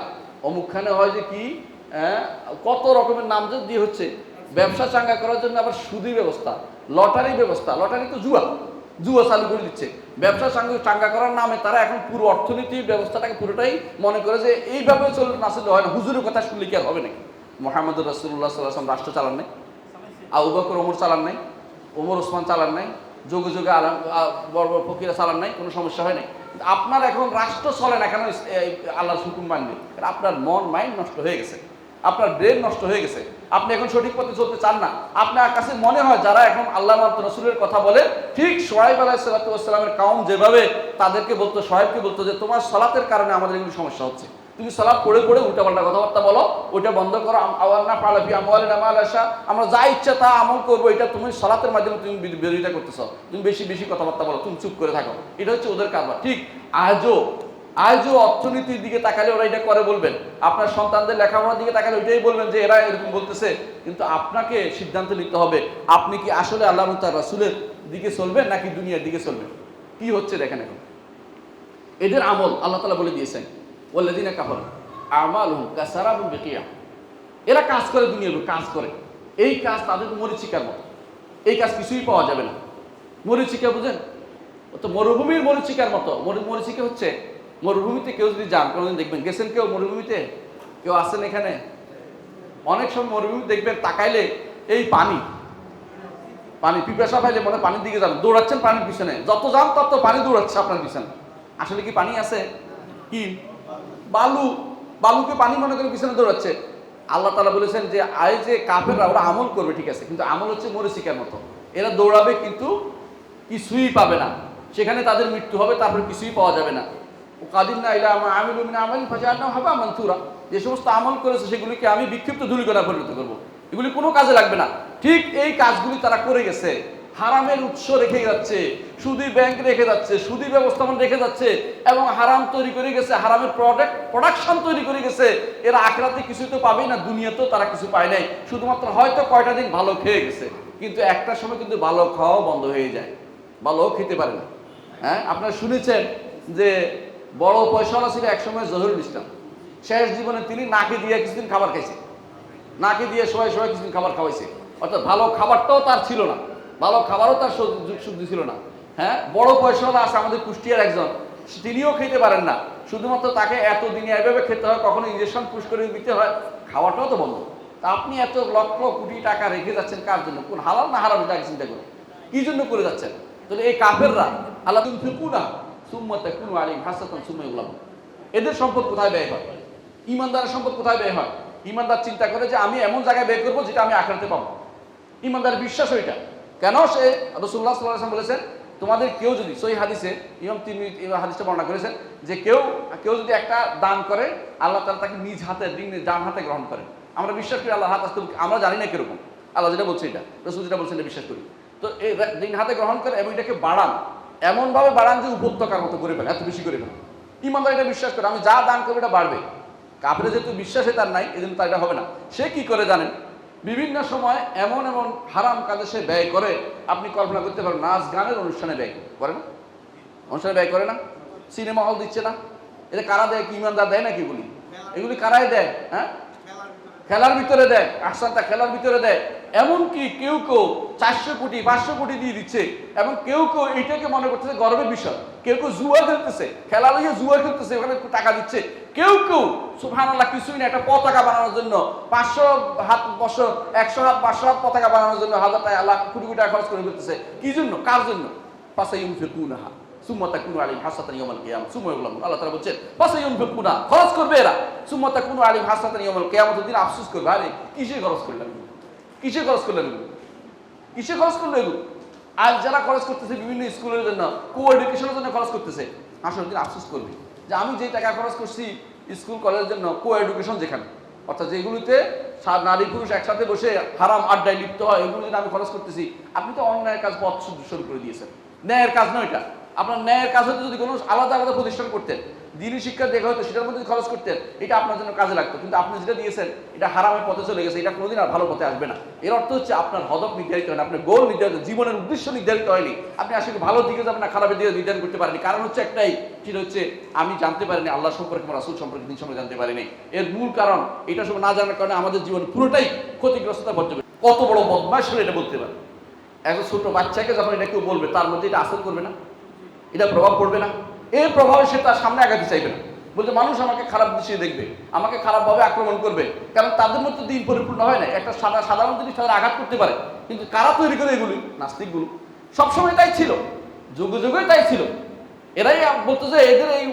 S1: অমুকখানে হয় যে কি কত রকমের নাম দিয়ে হচ্ছে। ব্যবসা চাঙ্গা করার জন্য আবার সুদী ব্যবস্থা, লটারি ব্যবস্থা। লটারি তো জুয়া চালু করে দিচ্ছে। ব্যবসা চাঙ্গা করার নামে তারা এখন পুরো অর্থনীতির ব্যবস্থাটাকে পুরোটাই মনে করে যে এইভাবে না চললে হয় না। হুজুরের কথা শুনলে কি আর হবে নাকি? মোহাম্মদুর রাসূলুল্লাহ সাল্লাল্লাহু আলাইহি ওয়াসাল্লাম রাষ্ট্র চালান নাই, আবু বকর ওমর চালান নাই, ওমর ওসমান চালান নাই, যোগে যোগে বড় বড় ফকিরা চালান নাই, কোনো সমস্যা হয় নাই। আপনার এখন রাষ্ট্র চলে না কেন? আল্লাহর হুকুম মানবে। আপনার মন মাইন্ড নষ্ট হয়ে গেছে, আপনার ব্রেন নষ্ট হয়ে গেছে, আপনি এখন সঠিক পথে চলতে চান না। আপনার কাছে মনে হয় যারা এখন আল্লাহ রসুলের কথা বলে, ঠিক সোহাইব আলাইহিস সালামের কাউম যেভাবে তাদেরকে বলতো, সোহাইবকে বলতো যে তোমার সালাতের কারণে আমাদের এগুলো সমস্যা হচ্ছে, তুমি সালাত পড়ে পড়ে উল্টাপাল্টা কথাবার্তা বলো, ওইটা বন্ধ করো। আমরা যা ইচ্ছা তা আমল করবো, এটা তুমি সালাতের মাধ্যমে তুমি বিরোধিতা করতেছো, তুমি বেশি বেশি কথাবার্তা বলো, তুমি চুপ করে থাকো। এটা হচ্ছে ওদের কারবার। ঠিক আজও অর্থনীতির দিকে তাকালে ওরা এটা করে বলবেন, আপনার সন্তানদের লেখাপড়ার দিকে তাকালে ওইটাই বলবেন যে এরা এরকম বলতেছে। কিন্তু আপনাকে সিদ্ধান্ত নিতে হবে, আপনি কি আসলে আল্লাহ তাআলা রাসূলের দিকে চলবেন নাকি দুনিয়ার দিকে চলবেন। কি হচ্ছে দেখেন এখন এদের আমল। আল্লাহ তাআলা বলে দিয়েছেন ওয়াল্লাযীনা কাফারু আমালুহুম কাসারাবিন বিকিয়া। এরা কাজ করে, দুনিয়ার কাজ করে, এই কাজ তাদের মরিচিকার মতো, এই কাজ কিছুই পাওয়া যাবে না। মরিচিকা বুঝেন? তো মরুভূমির মরিচিকার মতো। মরিচিকা হচ্ছে মরুভূমিতে কেউ যদি যান, কোনোদিন দেখবেন, গেছেন কেউ মরুভূমিতে? কেউ আসেন এখানে? অনেক সময় মরুভূমি দেখবেন তাকাইলে এই পানি পিপাসা পাইলে মনে পানির দিকে যান, দৌড়াচ্ছেন পানির পিছনে, যত যান তত পানি দৌড়াচ্ছে আপনার পিছনে। আসলে কি পানি আছে? কি বালুকে পানি মনে করে পিছনে দৌড়াচ্ছে। আল্লাহ তাআলা বলেছেন যে যে কাফেররা ওরা আমল করবে, ঠিক আছে, কিন্তু আমল হচ্ছে মরিচিকার মতো। এরা দৌড়াবে কিন্তু কিছুই পাবে না, সেখানে তাদের মৃত্যু হবে, তারপরে কিছুই পাওয়া যাবে না। যে সমস্ত আমল করেছে সেগুলিকে আমি বিক্ষিপ্ত ধূলিকণা পরিণত করবো, এগুলি কোনো কাজে লাগবে না। ঠিক এই কাজগুলি তারা করে গেছে। হারামের উৎস রেখে যাচ্ছে, সুদী ব্যাংক রেখে যাচ্ছে, সুদী ব্যবস্থাপনা রেখে যাচ্ছে, এবং হারাম তৈরি করে গেছে, হারামের প্রোডাকশন তৈরি করে গেছে। এরা আখিরাতে কিছু তো পাবেই না, দুনিয়াতেও তারা কিছু পায় নাই। শুধুমাত্র হয়তো কয়টা দিন ভালো খেয়ে গেছে, কিন্তু একটা সময় কিন্তু ভালো খাওয়াও বন্ধ হয়ে যায়, ভালো খেতে পারে না। হ্যাঁ, আপনারা শুনেছেন যে বড় পয়সাওয়ালা ছিল একসময় জহিরুল ইসলাম। শেষ জীবনে তিনি নাকে দিয়ে কিছুদিন খাবার খাইছে, নাকে দিয়ে সবাই কিছুদিন খাবার খাওয়াইছে। অর্থাৎ ভালো খাবারটাও তার ছিল না, ভালো খাবারও তার শুদ্ধি ছিল না। হ্যাঁ, বড় পয়সাওয়ালা আছে আমাদের কুষ্টিয়ার একজন, তিনিও খেতে পারেন না। শুধুমাত্র তাকে এতদিনে এভাবে খেতে হয়, কখনো ইঞ্জেকশন পুশ করে দিতে হয়, খাওয়াটাও তো বন্ধ। তা আপনি এত লক্ষ কোটি টাকা রেখে যাচ্ছেন কার জন্য? কোন হালাল না হারাম এটাকে চিন্তা করুন, কি জন্য করে যাচ্ছেন? তাহলে এই কাফেররা আল্লাহ তুনফিকুনা সুম্মা তাকুনু আলাইহিম হাসারাতান সুম্মা ইউগলাবুন, এদের সম্পদ কোথায় ব্যয় হয়? ইমানদারের সম্পদ কোথায় ব্যয় হয়? ইমানদার চিন্তা করে যে আমি এমন জায়গায় ব্যয় করবো যেটা আমি আখিরাতে পাবো। ইমানদারের বিশ্বাস ওইটা। কেন? সে রাসূলুল্লাহ সাল্লাল্লাহু আলাইহি ওয়াসাল্লাম বলেছেন, তোমাদের কেউ যদি, সহিহ হাদিসে ইমাম তিরমিজি হাদিসটা বর্ণনা করেছেন যে কেউ যদি একটা দান করে, আল্লাহ তাআলা তাকে নিজ হাতে, ডান হাতে গ্রহণ করেন। আমরা বিশ্বাস করি আল্লাহর হাত আসতে, আমরা জানি না কিরকম, আল্লাহ যেটা বলছে এটা, রাসূল যেটা বলছেন এটা বিশ্বাস করি। তো এই দিন হাতে গ্রহণ করে এবং এটাকে বাড়ান, এমনভাবে বাড়ান যে উপত্যকার মতো করে ফেলে, এত বেশি করে ফেলে। ইমানদার এটা বিশ্বাস করে আমি যা দান করবো এটা বাড়বে। কাফেরের যেহেতু বিশ্বাসে তার নাই, এজন্য তার এটা হবে না। সে কি করে জানেন? বিভিন্ন সময় এমন হারাম কাজে সে ব্যয় করে, আপনি কল্পনা করতে পারেন। নাচ গানের অনুষ্ঠানে ব্যয় করে না? অনুষ্ঠানে ব্যয় করে না? সিনেমা হল দিচ্ছে না? এটা কারা দেয়? কি ইমানদার দেয় নাকি? এগুলি কারাই দেয়? হ্যাঁ, খেলার ভিতরে দেয়, আহসানটা খেলার ভিতরে দেয়। এমনকি কেউ 400 কোটি 500 কোটি দিয়ে দিচ্ছে, এবং কেউ এটাকে মনে করতেছে গর্বের বিষয়। কেউ জুয়া খেলতেছে, খেলা লইয়া জুয়া খেলতেছে, ওখানে টাকা দিচ্ছে। কেউ সুবহানাল্লাহ কিছুই না, একটা পতাকা বানানোর জন্য 500 হাত 100 হাত 500 হাত পতাকা বানানোর জন্য হাজার টাকা লাখ কোটি কোটি টাকা খরচ করে ফেলতেছে। কি জন্য? কার জন্য? ফাসাইউনফিকুনাহা সুম্মা তাকুনু আলাইহিম হাসারাতান ইয়াউমাল কিয়ামাহ সুম্মা ইউগলাবুন। আল্লাহ তাআলা বলেন ফাসাইউনফিকুনা, খরচ করবে এরা, সুম্মা তাকুনু আলাইহিম হাসারাতান ইয়াউমাল কিয়ামাতের দিন আফসোস করবে, আরে কিসে খরচ করলেন, কিসে খরচ করলেন এগুলো? আর যারা খরচ করতেছে বিভিন্ন স্কুলের জন্য, কো এডুকেশনের জন্য খরচ করতেছে, আসলে দিন আফসোস করবে যে আমি যে টাকা খরচ করছি স্কুল কলেজের জন্য, কো এডুকেশন যেখানে, অর্থাৎ যেগুলিতে নারী পুরুষ একসাথে বসে হারাম আড্ডায় লিপ্ত হয়, এগুলো যদি আমি খরচ করতেছি, আপনি তো অন্যায়ের কাজ পথ শুরু করে দিয়েছেন। ন্যায়ের কাজ নয় এটা। আপনার ন্যায়ের কাজ হতে যদি কোনো আলাদা আলাদা প্রতিষ্ঠান করতেন, দিনই শিক্ষা দেখা হতো, সেটার মধ্যে খরচ করতেন, এটা আপনার জন্য কাজে লাগতো। কিন্তু আপনি যেটা দিয়েছেন এটা হারামের পথে চলে গেছে, এটা কোনোদিন আর ভালো পথে আসবে না। এর অর্থ হচ্ছে আপনার হদফ নির্ধারিত হয়নি, আপনার গোল নির্ধারিত, জীবনের উদ্দেশ্য নির্ধারিত হয়নি। আপনি আসলে ভালো দিকে যাবেন না খারাপের দিকে নির্ধারণ করতে পারেনি। কারণ হচ্ছে একটাই, সেটা হচ্ছে আমি জানতে পারিনি আল্লাহ সম্পর্কে, রাসূল সম্পর্কে, দিন সম্পর্কে জানতে পারিনি। এর মূল কারণ এটা সব না জানার কারণে আমাদের জীবন পুরোটাই ক্ষতিগ্রস্ততা পর্যন্ত। কত বড় বদমাশ হলে এটা বলতে পারে। একজন ছোট বাচ্চাকে যখন এটা কেউ বলবে, তার মধ্যে এটা আসর করবে না, এটা প্রভাব পড়বে না? এর প্রভাবে সে তার সামনে আগাতে চাইবে না, বলতে মানুষ আমাকে খারাপ দৃষ্টিতে দেখবে, আমাকে খারাপভাবে আক্রমণ করবে। কারণ তাদের মধ্যে দিন পরিপূর্ণ হয় না। একটা সাধারণ জিনিস তাদের আঘাত করতে পারে, কিন্তু কারা তৈরি করে এগুলি? নাস্তিকগুলো। সবসময় তাই ছিল, যুগে যুগে তাই ছিল। এরাই বলতো যে এদের এই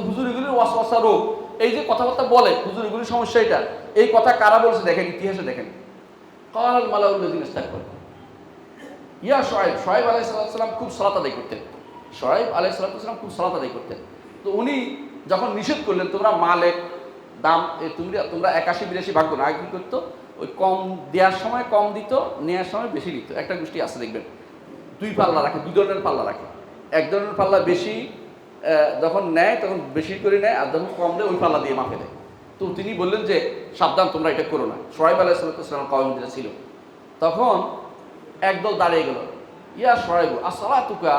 S1: হুজুরিগুলির ওয়াসওয়াসা রোগ, এই যে কথাবার্তা বলে হুজুরিগুলির সমস্যা এটা, এই কথা কারা বলছে দেখেন, ইতিহাসে দেখেন। কাল মালাউল্লাযিনা ইস্তাকবারু ইয়া শুআয়ব, শুআয়ব আলাইহিস সালাম খুব সালাত আদায় করতেন। শুআয়ব আলাইহিস সালাম খুব সালাত আদায় করতেন। তো উনি যখন নিষেধ করলেন তোমরা মালের দাম তোমরা 81-82 ভাগ করো, আগে কি করতো? ওই কম দেওয়ার সময় কম দিত, নেওয়ার সময় বেশি দিত। একটা গোষ্ঠী আছে দেখবেন, দুই পাল্লা রাখে, দুই ধরনের পাল্লা রাখে। এক ধরনের পাল্লা বেশি যখন নেয় তখন বেশি করে নেয়, আর যখন কম দেয় ওই পাল্লা দিয়ে মাপে দেয়। তো তিনি বললেন যে সাবধান, তোমরা এটা করো না। শুআয়ব আলাইহিস সালাম কওম যেটা ছিল, তখন একদল দাঁড়িয়ে গেল, ইয়া শুআয়ব আসসালাতুকা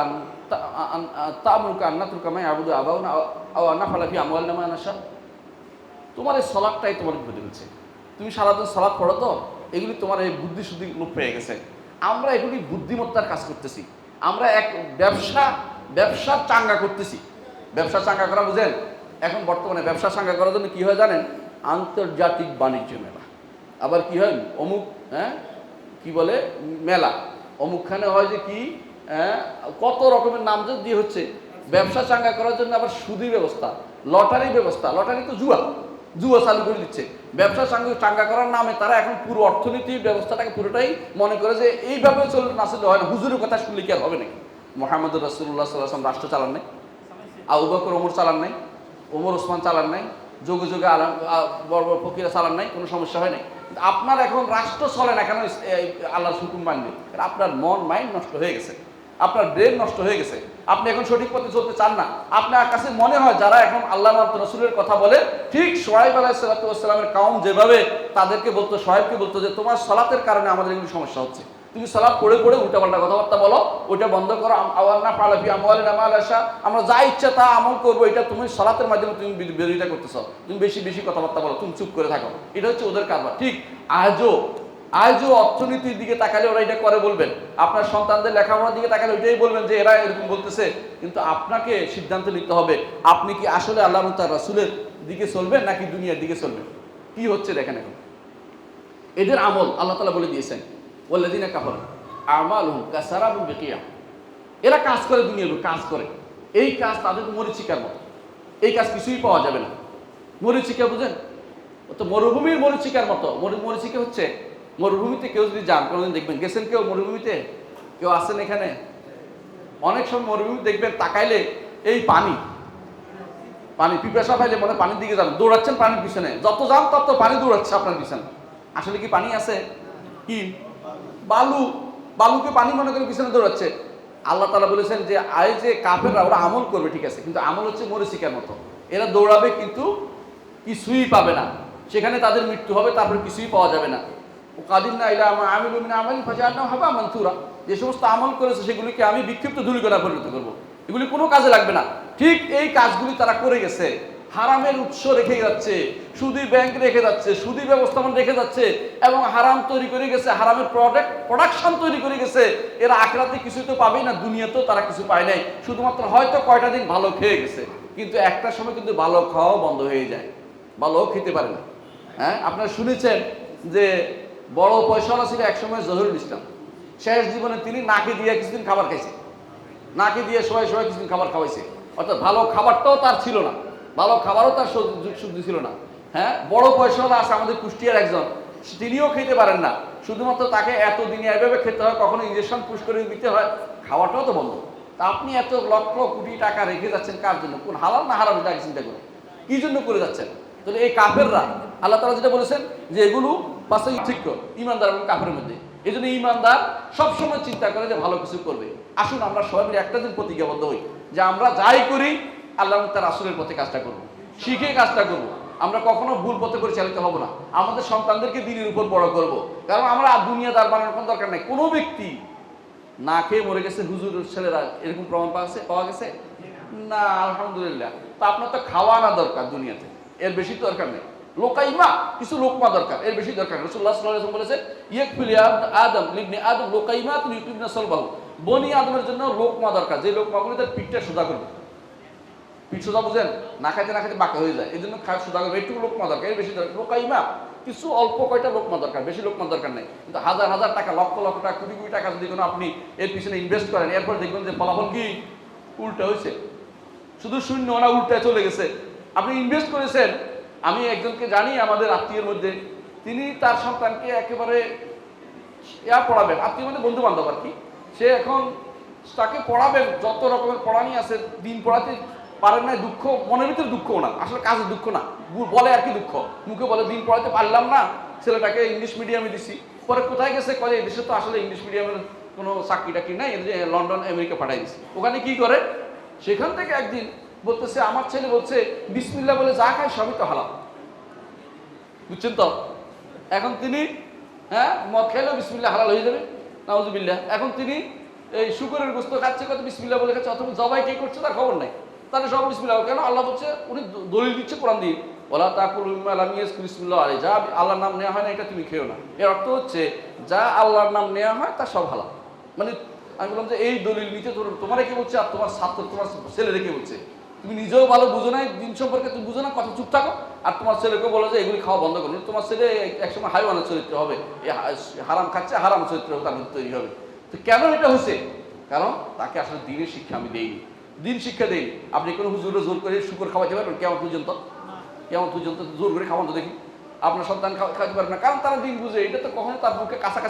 S1: তা'মুরুকা আন নাতরুকা মা ইয়াবুদু আবাউনা আও নাফআলা ফি আমওয়ালিনা মা নাশা। তোমার এই সালাতটাই তোমার বিপদে হচ্ছে। তুমি সারাদিন সালাত পড়ো, তো এগুলি তোমার এই বুদ্ধি শুদ্ধি লোপ পেয়ে গেছে। আমরা এগুলি বুদ্ধিমত্তার কাজ করতেছি, আমরা এক ব্যবসা চাঙ্গা করতেছি। ব্যবসা চাঙ্গা করা বুঝেন? এখন বর্তমানে ব্যবসা চাঙ্গা করার জন্য কি হয় জানেন? আন্তর্জাতিক বাণিজ্য মেলা, আবার কি হয় অমুক কি বলে মেলা, অমুকখানে হয় যে কি কত রকমের নাম যে দিয়ে হচ্ছে। ব্যবসা চাঙ্গা করার জন্য আবার সুদী ব্যবস্থা, লটারি ব্যবস্থা। লটারি তো জুয়া চালু করে দিচ্ছে। ব্যবসা চাঙ্গা করার নামে তারা এখন পুরো অর্থনীতির ব্যবস্থাটাকে পুরোটাই মনে করে যে এইভাবে চললে না, চললে হয় না। হুজুরের কথা শুনলে কি আর হবে নাকি? মুহাম্মদুর রাসূলুল্লাহ সাল্লাল্লাহু আলাইহি ওয়াসাল্লাম রাষ্ট্র চালান নাই, আবু বকর ওমর চালান নাই, ওমর ওসমান চালান নাই, যুগে যুগে বড় বড় ফকিরা চালান নাই, কোনো সমস্যা হয় নাই। আপনার এখন রাষ্ট্র চলে না কেন? আল্লাহর হুকুম মানবে। আপনার মাইন্ড নষ্ট হয়ে গেছে, আপনার ব্রেন নষ্ট হয়ে গেছে, আপনি এখন সঠিক পথে চলতে চান না। আপনার কাছে মনে হয় যারা এখন আল্লাহ রাসূলের কথা বলে, ঠিক শুআয়ব আলাইহিস সালামের কওম যেভাবে তাদেরকে বলতো, শুআয়বকে বলতো যে তোমার সালাতের কারণে আমাদের এগুলো সমস্যা হচ্ছে, তুমি সালাত পড়ে পড়ে উল্টাপাল্টা কথাবার্তা বলো, ওইটা বন্ধ করো। আমরা যা ইচ্ছা তা আমল করবো, এটা তুমি সালাতের মাধ্যমে তুমি বিরোধিতা করতেছো, তুমি বেশি কথাবার্তা বলো, তুমি চুপ করে থাকো। এটা হচ্ছে ওদের কারবার। ঠিক আজও অর্থনীতির দিকে তাকালে ওরা এটা করে বলবেন, আপনার সন্তানদের লেখাপড়ার দিকে তাকালে ওইটাই বলবেন যে এরা এরকম বলতেছে। কিন্তু আপনাকে সিদ্ধান্ত নিতে হবে, আপনি কি আসলে আল্লাহ তার রাসূলের দিকে চলবেন নাকি দুনিয়ার দিকে চলবেন? কি হচ্ছে দেখেন এখন এদের আমল। আল্লাহ তাআলা বলে দিয়েছেন ওয়াল্লাযিনা কাফারু আমালুহুম কাসারাবিন বিকিয়া। এরা কাজ করে, দুনিয়ার কাজ করে, এই কাজ তাদের মরিচিকার মতো, এই কাজ কিছুই পাওয়া যাবে না। মরিচিকা বুঝেন? তো মরুভূমির মরিচিকার মতো। মরিচিকা হচ্ছে মরুভূমিতে কেউ যদি যান, কোনোদিন দেখবেন, গেছেন কেউ মরুভূমিতে? কেউ আসেন এখানে? অনেক সময় মরুভূমি দেখবেন তাকাইলে এই পানি পিপাসা পাইলে মনে পানির দিকে যাবেন, দৌড়াচ্ছেন পানির পিছনে, যত যান তত পানি দৌড়াচ্ছে আপনার পিছনে। আসলে কি পানি আছে? কি বালুকে পানি মনে করে পিছনে দৌড়াচ্ছে। আল্লাহ তাআলা বলেছেন যে আয় যে কাফেররা ওরা আমল করবে, ঠিক আছে, কিন্তু আমল হচ্ছে মরিচিকার মতো। এরা দৌড়াবে কিন্তু কিছুই পাবে না, সেখানে তাদের মৃত্যু হবে, তারপরে কিছুই পাওয়া যাবে না। কাদিমনা ইলা মা আমিলু মিন আমালিন ফাজআলনাহু হাবা'আন মানসুরা। যে সমস্ত আমল করেছে সেগুলিকে আমি বিক্ষিপ্ত ধূলিকণা পরিণত করব, এগুলি কোনো কাজে লাগবে না। ঠিক এই কাজগুলি তারা করে গেছে। হারামের উৎস রেখে যাচ্ছে, সুদী ব্যাংক রেখে যাচ্ছে, সুদী ব্যবস্থাপনা রেখে যাচ্ছে, এবং হারাম তৈরি করে গেছে, হারামের প্রোডাকশন তৈরি করে গেছে। এরা আখিরাতে কিছু তো পাবেই না, দুনিয়াতেও তারা কিছু পায় নাই, শুধুমাত্র হয়তো কয়টা দিন ভালো খেয়ে গেছে। কিন্তু একটা সময় কিন্তু ভালো খাওয়াও বন্ধ হয়ে যায়, ভালো খেতে পারে না। হ্যাঁ, আপনারা শুনেছেন যে বড় পয়সাওয়ালা ছিল একসময় জহিরুল ইসলাম, শেষ জীবনে তিনি নাকে দিয়ে কিছুদিন খাবার খাইছে, নাকে দিয়ে সবাই কিছুদিন খাবার খাওয়াইছে। অর্থাৎ ভালো খাবারটাও তার ছিল না, ভালো খাবারও তার সুযোগ ছিল না। হ্যাঁ, বড় পয়সাওয়ালা আছে আমাদের কুষ্টিয়ার একজন, তিনিও খেতে পারেন না, শুধুমাত্র তাকে এতদিনে এভাবে খেতে হয়, কখনো ইঞ্জেকশন পুশ করে দিতে হয়, খাওয়াটাও তো বন্ধ। তা আপনি এত লক্ষ কোটি টাকা রেখে যাচ্ছেন কার জন্য? কোন হালাল না হারাম এটা চিন্তা করুন, কি জন্য করে যাচ্ছেন? তাহলে এই কাফেররা, আল্লাহ তাআলা যেটা বলেছেন যে এগুলো পাশে ঠিক ইমানদার এবং কাফের মধ্যে, এই জন্য ইমানদার সবসময় চিন্তা করে যে ভালো কিছু করবে। আসুন আমরা সবাই মিলে একটা দিন প্রতিজ্ঞাবদ্ধ হই যে আমরা যাই করি আল্লাহ তার রাসূলের পথে কাজটা করবো, শিখে কাজটা করব। আমরা কখনো ভুল পথে পরিচালিত হব না, আমাদের সন্তানদেরকে দ্বীনের উপর বড় করব। কারণ আমরা দুনিয়াদার বানানোর কোনো দরকার নেই। কোনো ব্যক্তি না খেয়ে মরে গেছে হুজুরের ছেলেরা, এরকম প্রমাণ পাওয়া গেছে না? আলহামদুলিল্লাহ। তা আপনার তো খাওয়া না দরকার দুনিয়াতে, এর বেশি দরকার নেই। লোকাইমা, কিছু লোকমা দরকার, এর বেশি দরকার নেই। রাসূলুল্লাহ সাল্লাল্লাহু আলাইহি ওয়াসাল্লাম বলেছেন ইয়াকফিল ইয়া আদম লিবনি আদম লোকাইমাতুন ইউকিবনা সালবাহু, বনি আদমের জন্য লোকমা দরকার, যে লোকমাগুলো তার পিঠটা সোজা করবে। পিঠ সোজা বুঝেন, না খাইতে না খাইতে বাঁকা হয়ে যায়, এই জন্য সোজা করবে, একটু লোকমা দরকার, এর বেশি দরকার। লোকাইমা, কিছু অল্প কয়টা লোকমা দরকার, বেশি লোকমা দরকার নেই। কিন্তু হাজার হাজার টাকা, লক্ষ লক্ষ টাকা, কোটি কোটি টাকা যদি কোনো আপনি এর পিছনে ইনভেস্ট করেন, এরপর দেখবেন যে ফলাফল কি উল্টা হয়েছে, শুধু শূন্য না উল্টায় চলে গেছে। আপনি ইনভেস্ট করেছেন। আমি একজনকে জানি আমাদের আত্মীয়ের মধ্যে, তিনি তার সন্তানকে একেবারে পড়াবেন, আত্মীয় মানে বন্ধু বান্ধব আর কি, সে এখন তাকে পড়াবেন, যত রকমের পড়ানি আছে, দিন পড়াতে পারেন না, দুঃখ মনের ভিতরে, দুঃখ না, আসলে কাজের দুঃখ না, বলে আর কি দুঃখ, মুখে বলে দিন পড়াতে পারলাম না, ছেলেটাকে ইংলিশ মিডিয়ামে দিছি। পরে কোথায় গেছে, কয়ে এই দেশে তো আসলে ইংলিশ মিডিয়ামের কোনো চাকরি টাকরি নাই, লন্ডন আমেরিকা পাঠাই দিছি। ওখানে কি করে, সেখান থেকে একদিন বলতেছে, আমার ছেলে বলছে বিসমিল্লাহ বলে যা খায় সবই তো হালাল, বুঝছেন তো? এখন তিনি মদ খাইলেও বিসমিল্লাহ হালাল হয়ে যাবে, নাউজুবিল্লাহ। এখন তিনি এই শুকরের গোস্ত খাচ্ছে, কত বিসমিল্লাহ বলে খাচ্ছে, অথবা জবাই কে করছে তার খবর নাই, তাহলে সব বিসমিল্লাহ। কেন? আল্লাহ বলছে, উনি দলিল দিচ্ছে কোরআন দিয়ে, ওয়ালা তাকুলু মিম্মা লাম ইয়াযকুর বিসমিল্লাহ আলাইহি, যা আল্লাহর নাম নেওয়া হয় না এটা তুমি খেও না। এর অর্থ হচ্ছে যা আল্লাহর নাম নেওয়া হয় তা সব হালাল। মানে আমি বললাম যে এই দলিল নিতে তোমারে কে বলছে, আর তোমার ছাত্র তোমার ছেলে রেখে বলছে, তুমি নিজেও ভালো বুঝো না দিন সম্পর্কে, তুমি বুঝো না, কথা চুপ থাকো, আর তোমার ছেলেকে বলো যে এগুলি খাওয়া বন্ধ করো। তোমার ছেলে একসময় হাইওয়ানের চরিত্র হবে, হারাম খাচ্ছে, হারাম চরিত্র তার তৈরি হবে। তো কেন এটা হয়েছে? কারণ তাকে আসলে দিনের শিক্ষা আমি দেইনি, দিন শিক্ষা দেইনি। আপনি কোনো হুজুরে জোর করে শুকর খাওয়াতে পারবেন? কেমন পর্যন্ত জোর করে খাওয়ান তো দেখি, আপনার সন্তান খাওয়াতে পারবেন না, কারণ তারা দিন বুঝে, এটা তো কখনো তার মুখে কাছাকাছি